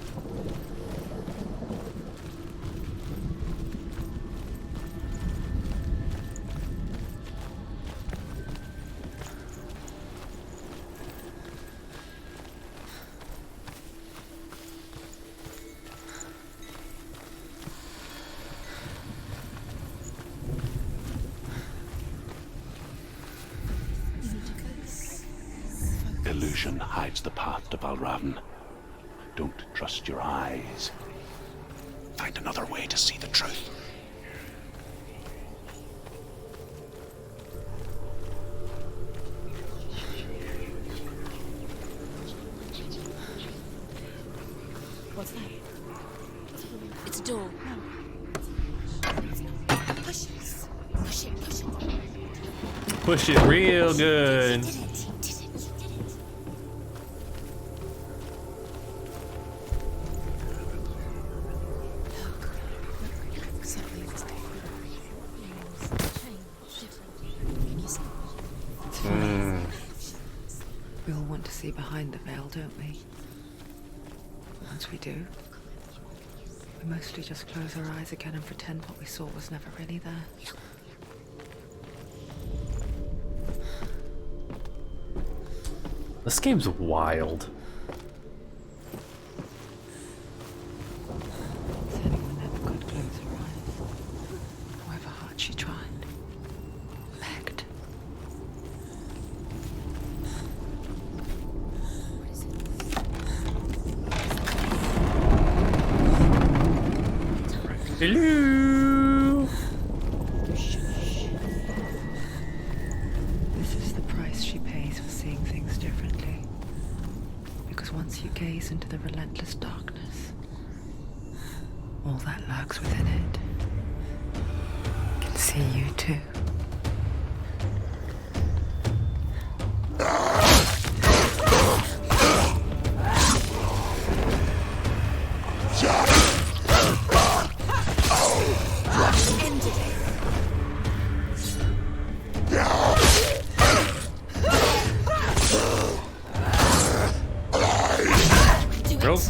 Illusion hides the path to Valravn. Don't trust your eyes. Find another way to see the truth. What's that? It's a door. Push it. Push it. Push it. Push it real good. Did it. Did it. We all want to see behind the veil, don't we? Once we do, we mostly just close our eyes again and pretend what we saw was never really there. This game's wild. Senua never could close her eyes. However hard she tried. Begged. Hello. This is the price she pays for seeing things differently. Because once you gaze into the relentless darkness, all that lurks within it can see you too. Nope. Close.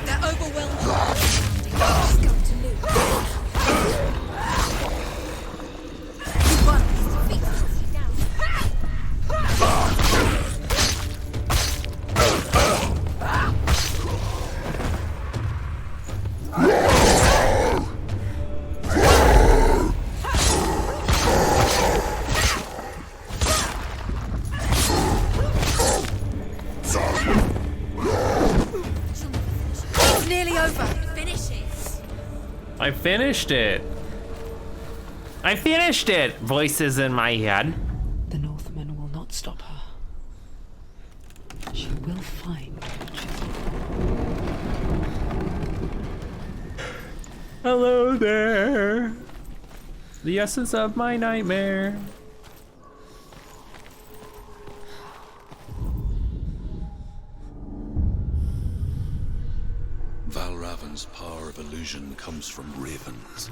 They're overwhelmed. She's going to lose. I finished it. I finished it! Voices in my head. The Northmen will not stop her. She will find what she's looking for. Hello there. The essence of my nightmare. Valravan's power of illusion comes from ravens.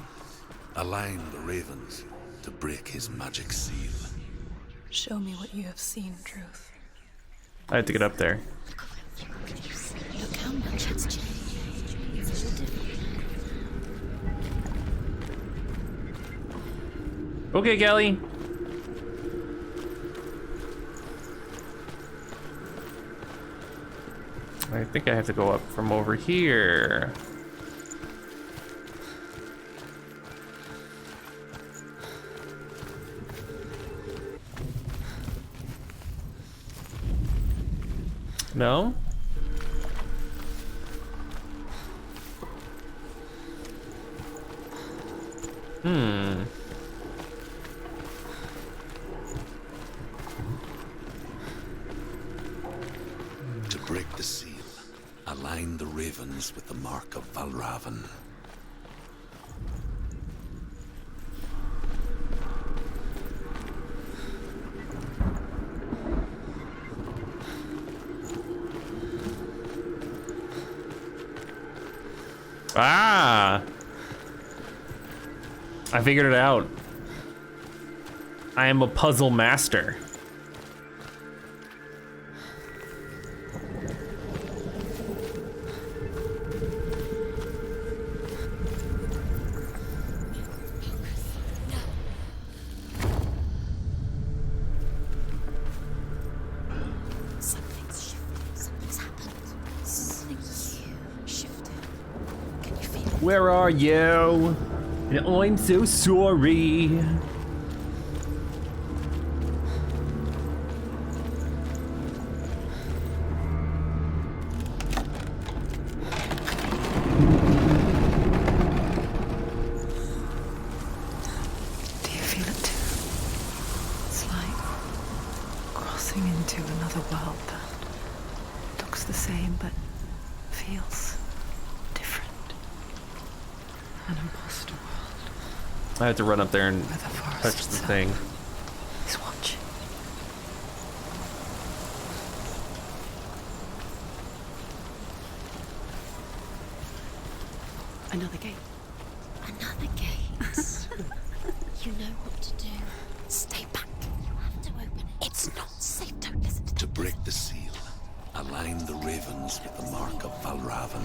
Align the ravens to break his magic seal. Show me what you have seen, Truth. I have to get up there. Look how much it's changed. It's all different. Okay, Kelly. I think I have to go up from over here. No? To break the seal, align the ravens with the mark of Valravan. Ah! I figured it out. I am a puzzle master. Something's shifted. Something's happened. Something's shifted. Can you feel it? Where are you? And I'm so sorry. Do you feel it too? It's like crossing into another world that looks the same but feels different. An imposter world I have to run up there and where the forest touch the itself thing. is watching. Another gate. Another gate. You know what to do. Stay back. You have to open it. It's not safe. Don't listen to To them. break the seal, align the ravens with the mark of Valravan.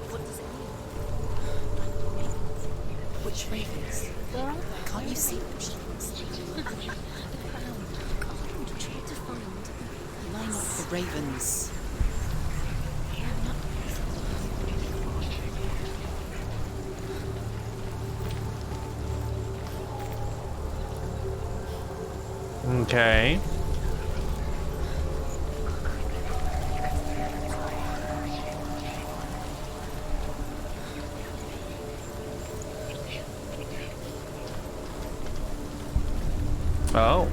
What does it mean? Which ravens? Where are they? Can't you see them? The crowd. God, try to find. Line up the ravens. Okay. Oh.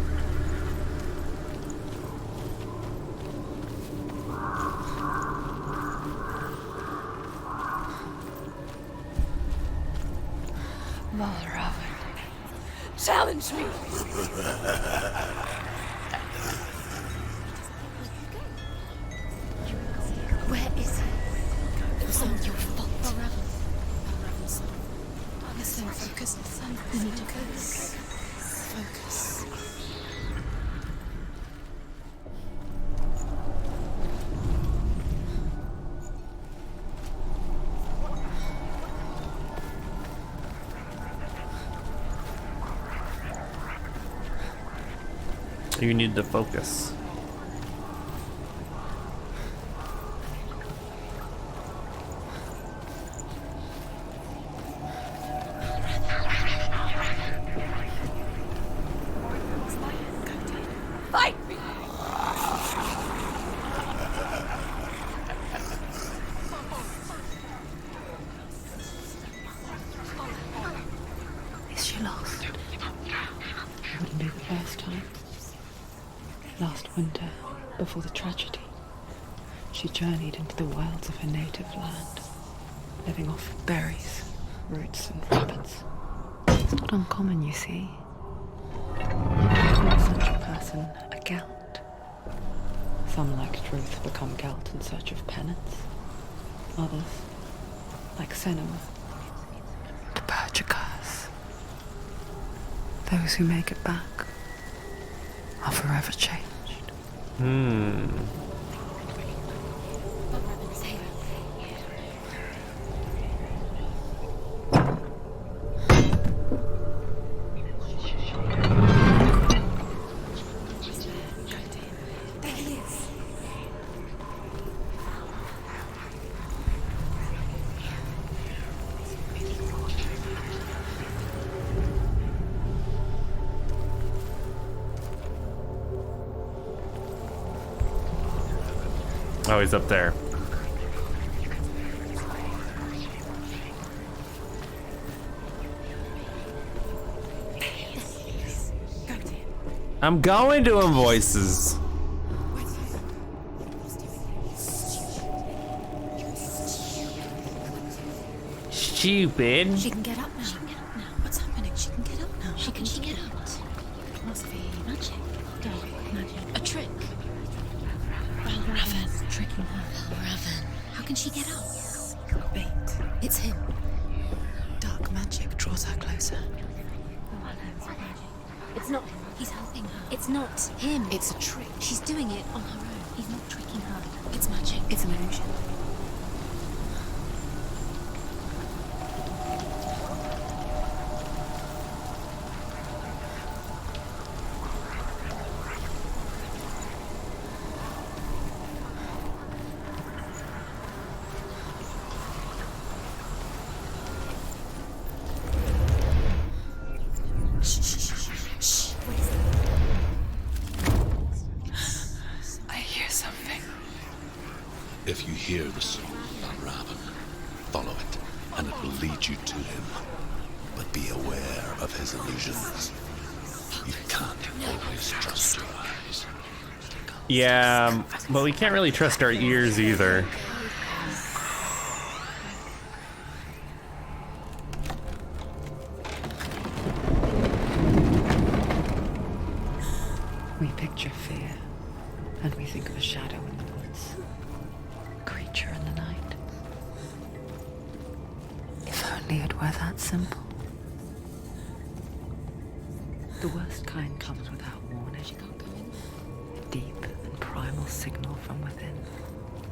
Valravan. Challenge me! Where is he? It was all your fault. Listen, focus. You need to Focus. Focus. You need to focus. Fight me! before the tragedy, she journeyed into the wilds of her native land, living off berries, roots, and rabbits. It's not uncommon, you see. They call such a person a Gelt. Some, like Truth, become Gelt in search of penance. Others, like Senua, to purge a curse. Those who make it back are forever changed. Oh, he's up there. I'm going to him, voices. Stupid. She can get up now. What's happening? She can get up now. How can she get out? It must be magic. Go. Magic. A trick. Raven. Tricking her. Raven. How can she get out? Bait. It's him. Dark magic draws her closer. It's not him. He's helping her. It's not him. It's a trick. She's doing it on her own. He's not tricking her. It's magic. It's an illusion. If you hear the song of Raven, follow it, and it will lead you to him. But be aware of his illusions. You can't always trust your eyes. Yeah, but we can't really trust our ears either. We picture fear, and we think of a shadow in the woods, a creature in the night. If only it were that simple. The worst kind comes without warning. She can't go in there. A deep and primal signal from within.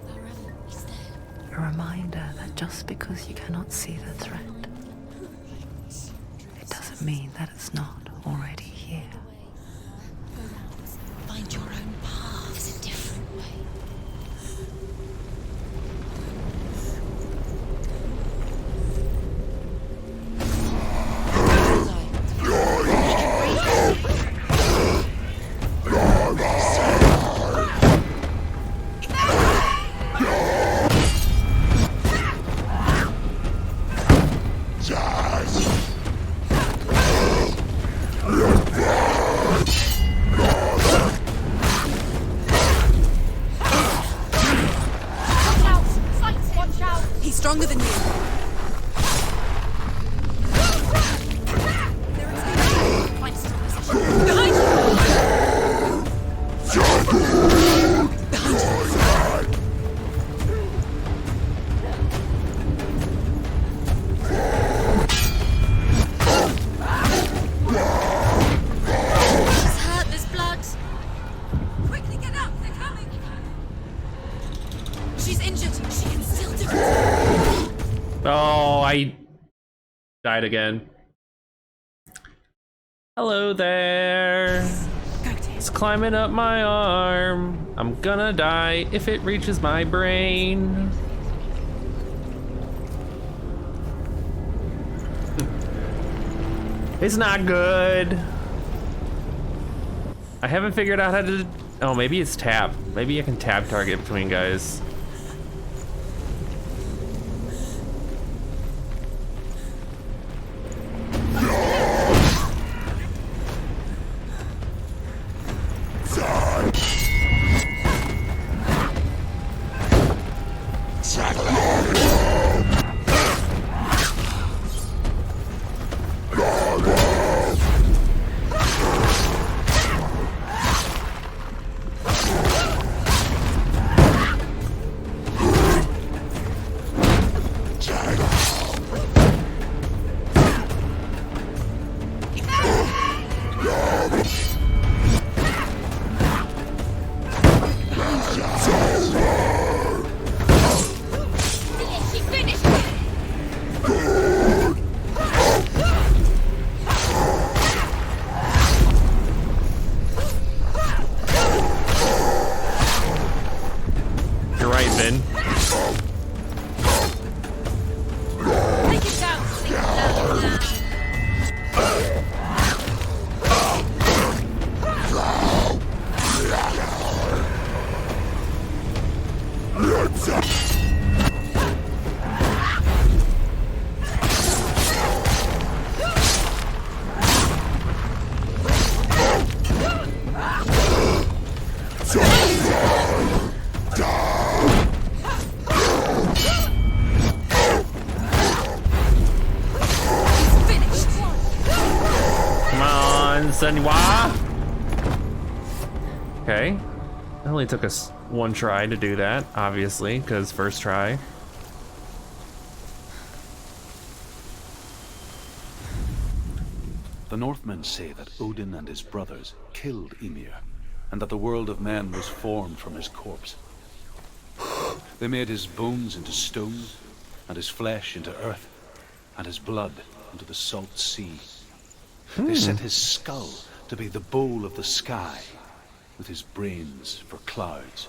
No, Raven. He's there. A reminder that just because you cannot see the threat, it doesn't mean that it's not already here. Find your own path. There's a different way. He's stronger than you. Behind you! She's hurt. There's blood. Quickly get up! They're coming! She's injured. She can still do it. Oh, I died again. Hello there. Go, dear. It's climbing up my arm. I'm gonna die if it reaches my brain. It's not good. I haven't figured out how to... Oh, maybe it's tab. Maybe I can tab target between guys. She finished it! You're right, Vin. Take it down, sing it loud. Come on, Senua. Okay. It only took us one try to do that, obviously, because first try. The Northmen say that Odin and his brothers killed Ymir, and that the world of men was formed from his corpse. They made his bones into stone, and his flesh into earth, and his blood into the salt sea. They set his skull to be the bowl of the sky, with his brains for clouds.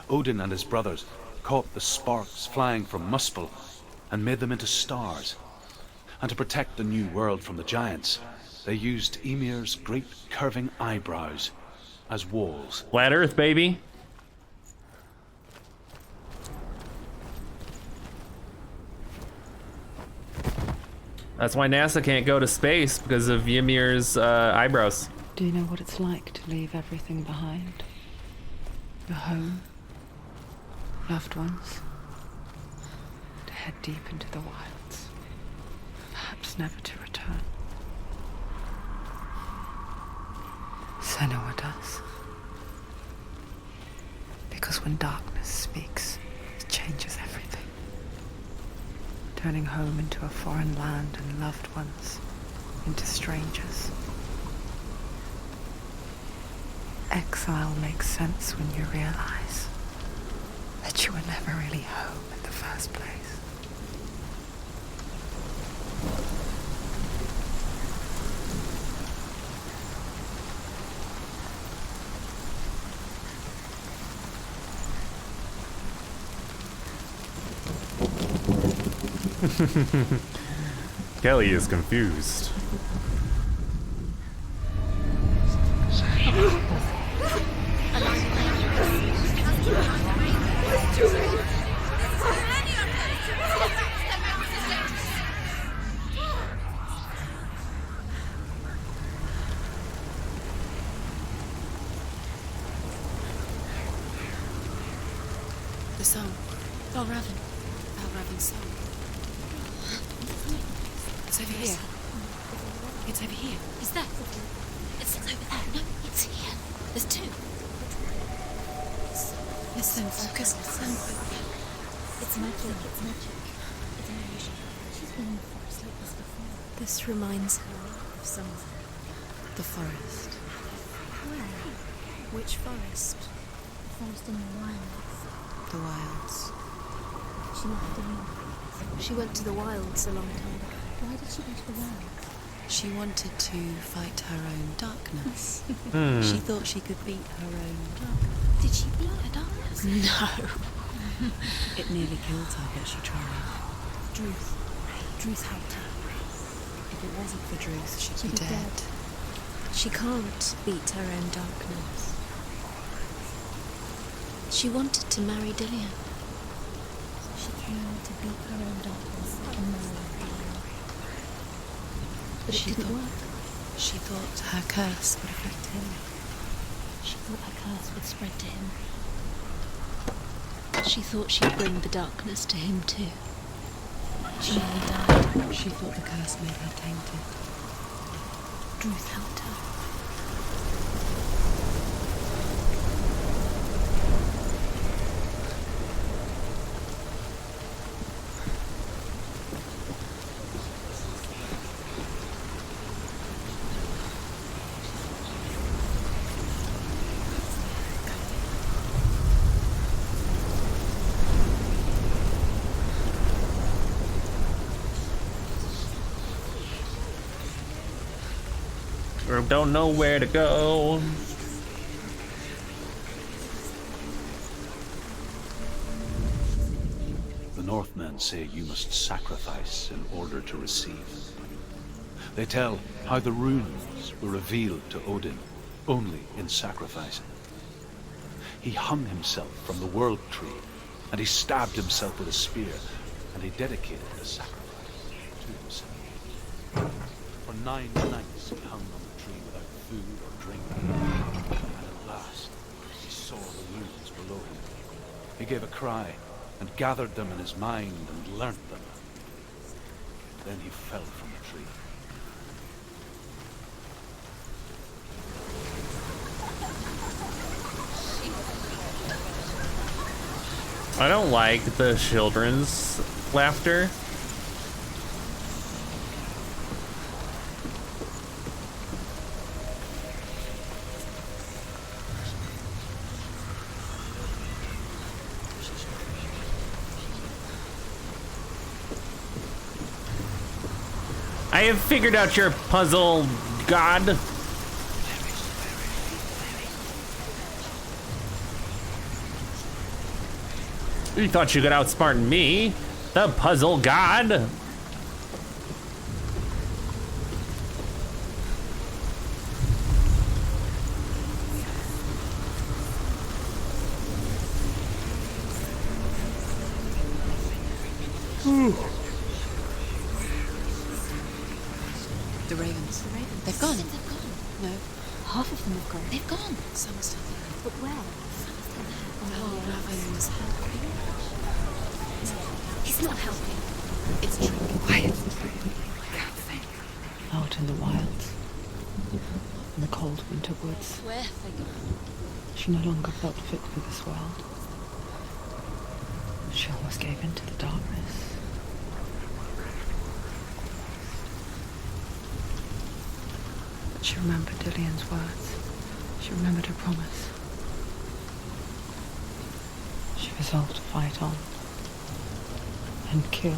Odin and his brothers caught the sparks flying from Muspel and made them into stars. And to protect the new world from the giants, they used Ymir's great curving eyebrows as walls. Flat Earth, baby. That's why NASA can't go to space, because of Ymir's eyebrows. Do you know what it's like to leave everything behind? Your home, loved ones, to head deep into the wilds, perhaps never to return. Senua does. Because when darkness speaks, it changes everything. Turning home into a foreign land and loved ones into strangers. Exile makes sense when you realize that you were never really home in the first place. Kelly is confused. The song. Valravn. Valravn's song. It's over here. It's over here. Is that? It's over there. No, it's here. There's two. Listen, focus, listen. It's magic. It's magic. It's an illusion. She's been in the forest like this before. This reminds her of something. The forest. Where? Which forest? The forest in the wilds. The wilds. She left the room. She went to the wilds a long time ago. Why did she go to the wilds? She wanted to fight her own darkness. She thought she could beat her own darkness. Did she beat her darkness? No. It nearly killed her, but she tried. Druth helped her. If it wasn't for Druth, she'd be She'd be dead. dead. She can't beat her own darkness. She wanted to marry Dillian. She came to beat her own darkness and marry Dillian. But it didn't work. She thought her curse would affect him. She thought her curse would spread to him. She thought she'd bring the darkness to him too. She nearly died. She thought the curse made her tainted. Druth helped her. Or don't know where to go. The Northmen say you must sacrifice in order to receive. They tell how the runes were revealed to Odin only in sacrificing. He hung himself from the world tree, and he stabbed himself with a spear, and he dedicated the sacrifice to himself. For 9 nights he hung on the tree without food or drink, and at last he saw the runes below him. He gave a cry, and gathered them in his mind and learnt them. Then he fell from the tree. I don't like the children's laughter. I have figured out your puzzle, God. You thought you could outsmart me, the puzzle god. The ravens. The ravens. They've gone. They've gone. No. Half of them have gone. They've gone. Some are still there. But where? Some are still there. The whole ravens is helping. He's not helping. It's true. Quiet. I can't think. Out in the wilds. In the cold winter woods. Where have they gone? She no longer felt fit for this world. She almost gave in to the darkness. But she remembered Dillian's words. She remembered her promise. She resolved to fight on and kill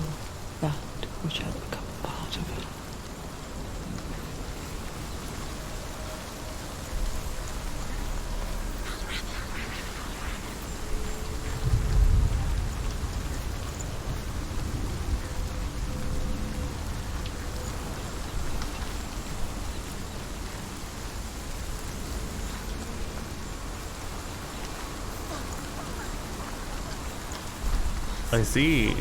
that which had become a part of her. I see.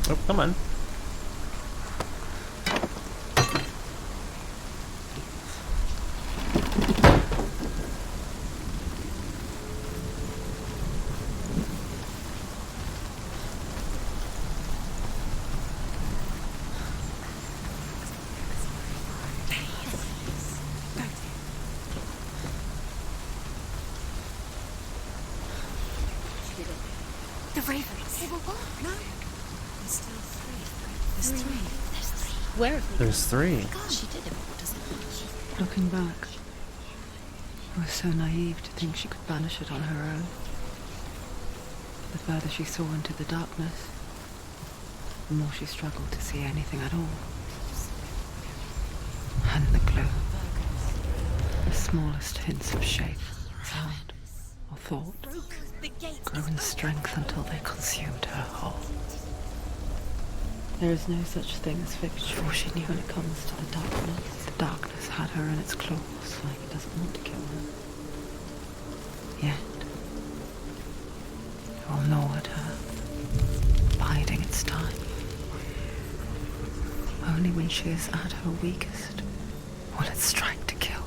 Oh, come on. The ravens. They were what? No. There's still three. There's three. Where have they There's 3. gone? She did it. What does it mean? Looking back, I was so naive to think she could banish it on her own. The further she saw into the darkness, the more she struggled to see anything at all. And the clue. smallest hints of shape, sound, or thought grew in strength until they consumed her whole. There is no such thing as fiction, for she knew when it comes to the darkness had her in its claws, like it doesn't want to kill her. Yet, it will gnaw at her, biding its time. Only when she is at her weakest will it strike to kill.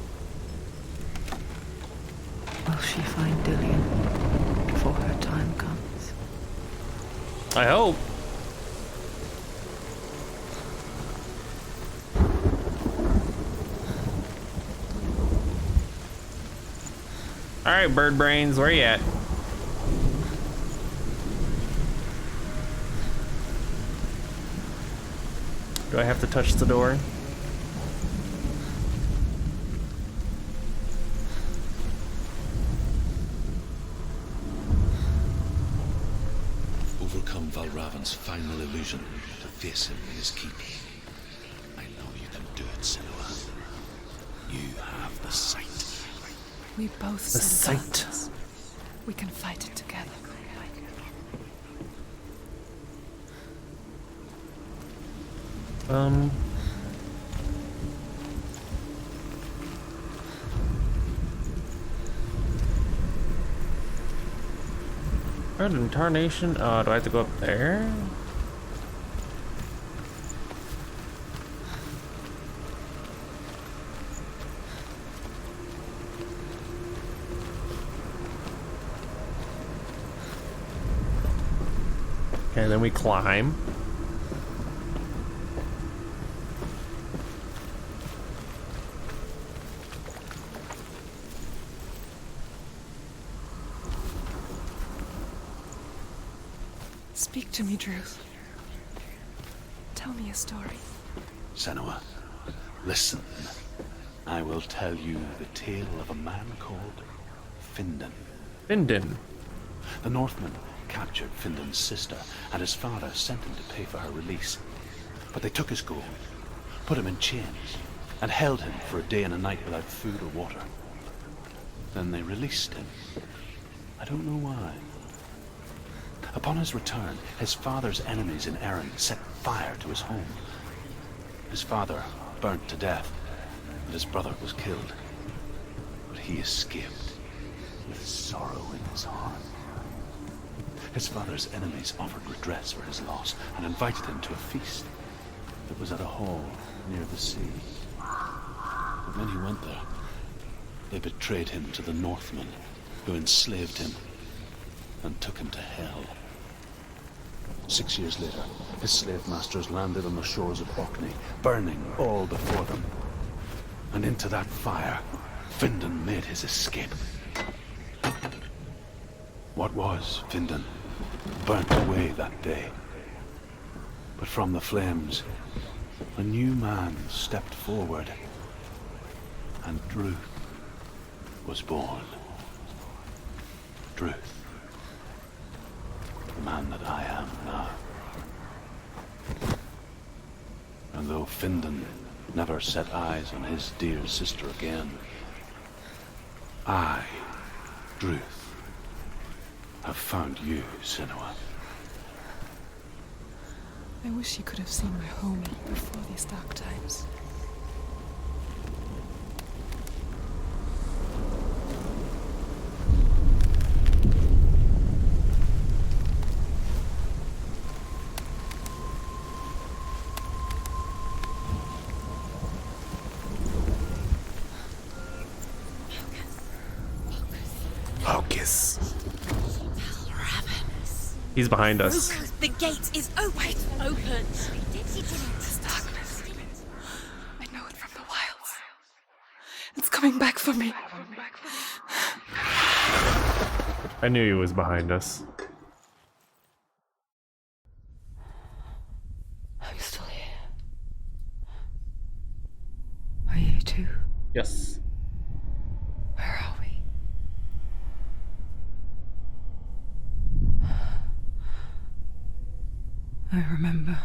Will she find Dillion before her time comes? I hope. All right, bird brains, where you at? Do I have to touch the door? Overcome Valravan's final illusion to face him in his keep. I know you can do it, Senua. You have the sight. We both The said sight. that. We can fight it together. Red Incarnation. Do I have to go up there? Okay, then we climb. Speak to me, Druth. Tell me a story. Senua, listen. I will tell you the tale of a man called Findan. Findan. The Northmen captured Findan's sister, and his father sent him to pay for her release. But they took his gold, put him in chains, and held him for a day and a night without food or water. Then they released him. I don't know why. Upon his return, his father's enemies in Erin set fire to his home. His father burnt to death, and his brother was killed. But he escaped with sorrow in his heart. His father's enemies offered redress for his loss and invited him to a feast that was at a hall near the sea. But when he went there, they betrayed him to the Northmen, who enslaved him and took him to hell. 6 years later, his slave masters landed on the shores of Orkney, burning all before them. And into that fire, Findan made his escape. What was Findan burnt away that day. But from the flames, a new man stepped forward, and Druth was born. Druth. The man that I am now. And though Findan never set eyes on his dear sister again, I, Druth, have found you, Senua. I wish you could have seen my home before these dark times. Focus. He's behind us. The gate is open. Open. This darkness. I know it from the wilds. It's coming back for me. I knew he was behind us. I'm still here. Are you too? Yes. Where are we? I remember.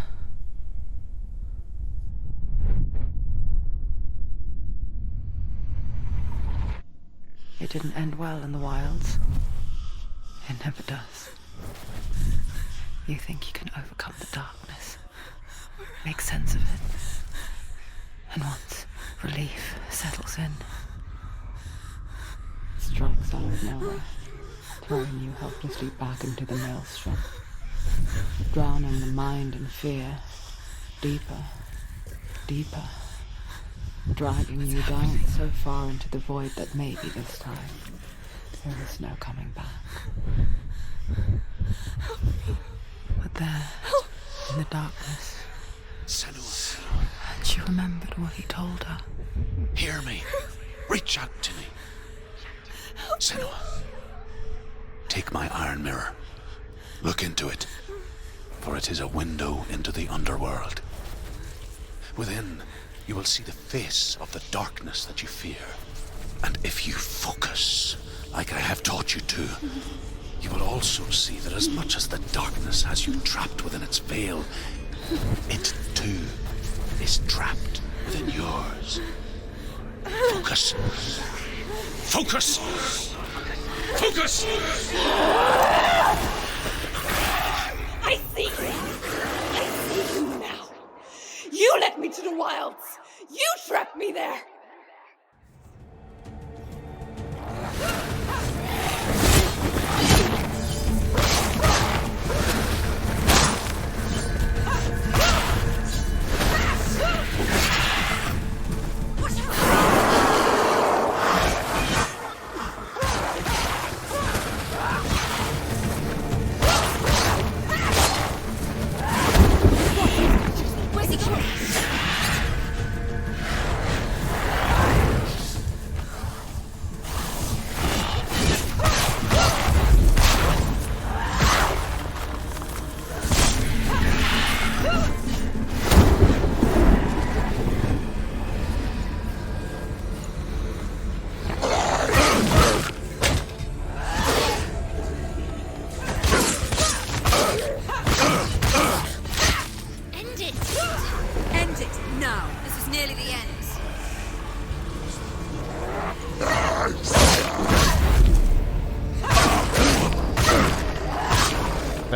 It didn't end well in the wilds. It never does. You think you can overcome the darkness, make sense of it, and once relief settles in, it strikes out of nowhere, throwing you helplessly back into the maelstrom, drowning the mind in fear, deeper, deeper, dragging you down so far into the void that maybe this time there is no coming back. But there, in the darkness, Senua, and she remembered what he told her. hear me. Reach out to me. Senua, take my iron mirror. Look into it, for it is a window into the underworld. Within, you will see the face of the darkness that you fear. And if you focus, like I have taught you to, you will also see that as much as the darkness has you trapped within its veil, it too is trapped within yours. Focus. Focus! Focus! I see you! I see you now! You led me to the wilds! You trapped me there! Where's he going? End it! End it now! This is nearly the end.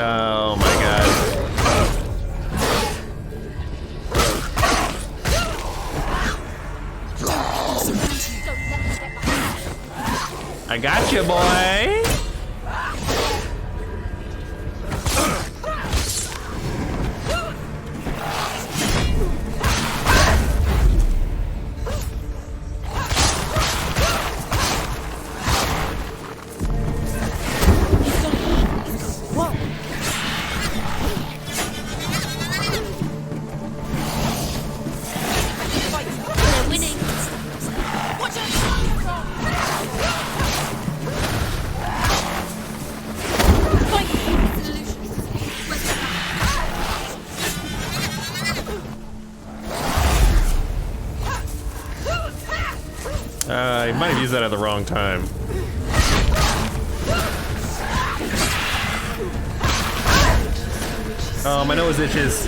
Oh my god. I got you, boy. We're winning. Watch out! Fight! It's an illusion. Where's the I might have used that at the wrong time. Oh, my nose itches.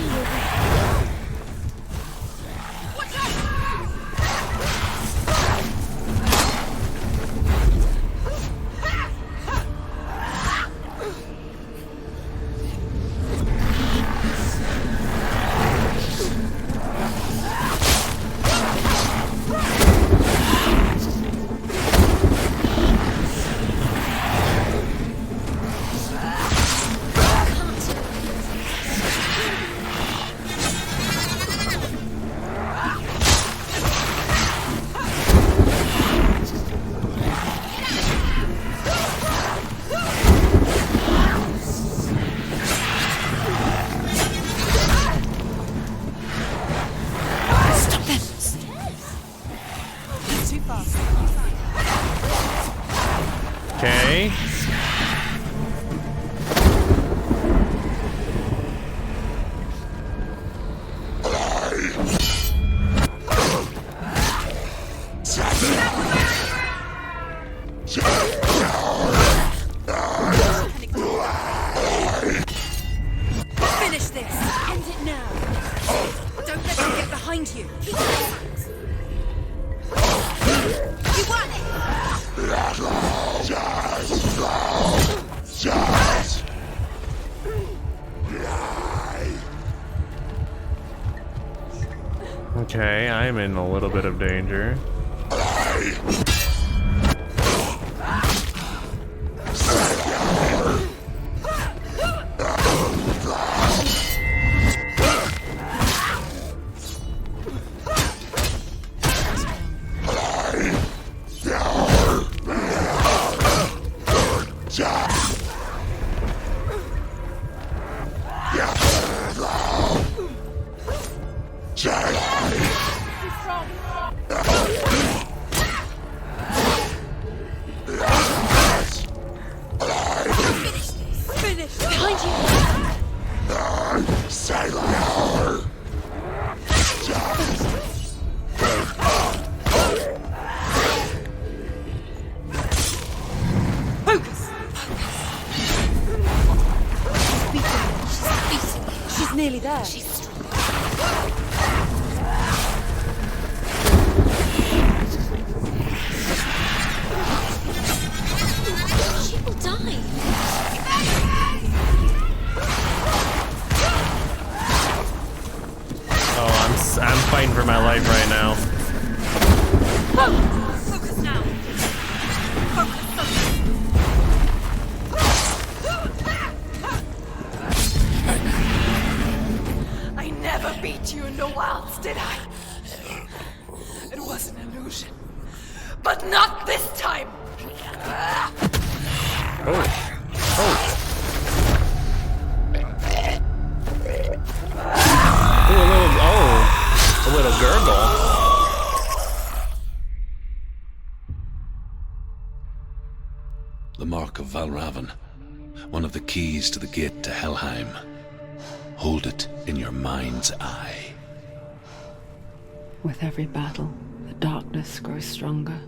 Okay. Finish this! End it now! Don't let them get behind you! You won it! Okay, I'm in a little bit of danger. She's nearly there. She's strong. She will die. Oh, I'm fighting for my life right now. Focus now. I never beat you in the wilds, did I? It was an illusion. But not this time! Oh. Oh. Ooh, a little gurgle. The Mark of Valravan. One of the keys to the gate to Helheim. Hold it in your mind's eye. With every battle, the darkness grows stronger.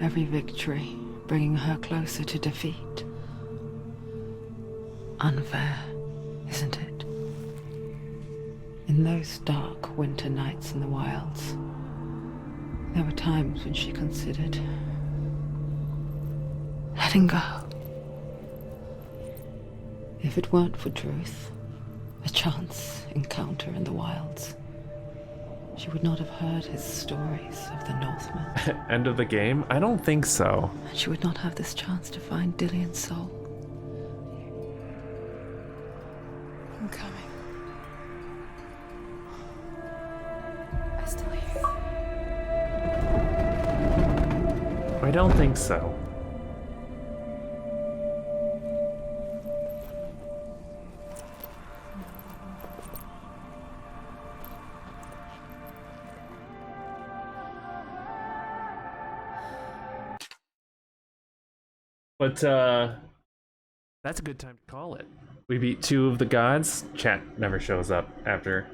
Every victory bringing her closer to defeat. Unfair, isn't it? In those dark winter nights in the wilds, there were times when she considered letting go. If it weren't for Truth, a chance encounter in the wilds, she would not have heard his stories of the Northmen. End of the game? I don't think so. And she would not have this chance to find Dillion's soul. I'm coming. I still hear you. I don't think so. But, that's a good time to call it. We beat 2 of the gods. Chat never shows up after.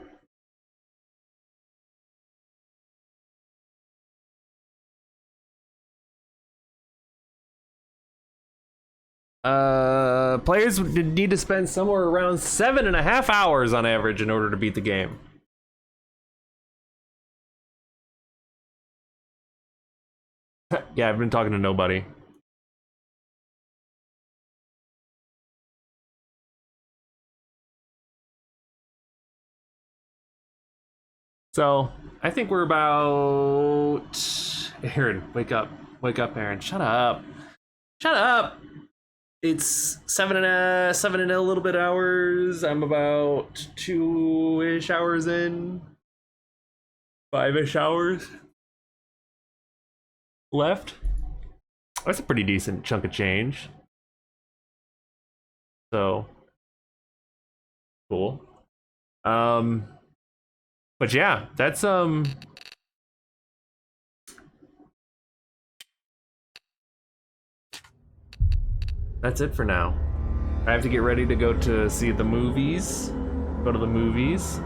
Players would need to spend somewhere around 7.5 hours on average in order to beat the game. Yeah, I've been talking to nobody. So, I think we're about... Aaron, wake up. Wake up, Aaron. Shut up. Shut up! It's 7 and a little bit hours. I'm about 2-ish hours in. 5-ish hours left. That's a pretty decent chunk of change. So, cool. But yeah, that's it for now. I have to get ready to go to see the movies. Go to the movies.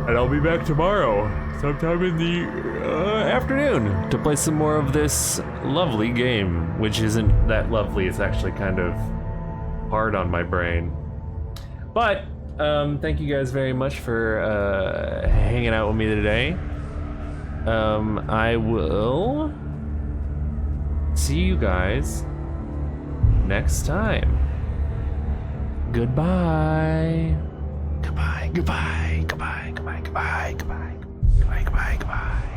And I'll be back tomorrow, sometime in the afternoon, to play some more of this lovely game, which isn't that lovely. It's actually kind of hard on my brain. But thank you guys very much for hanging out with me today. I will see you guys next time. Goodbye. Goodbye, goodbye, goodbye, goodbye, goodbye, goodbye, goodbye, goodbye, goodbye.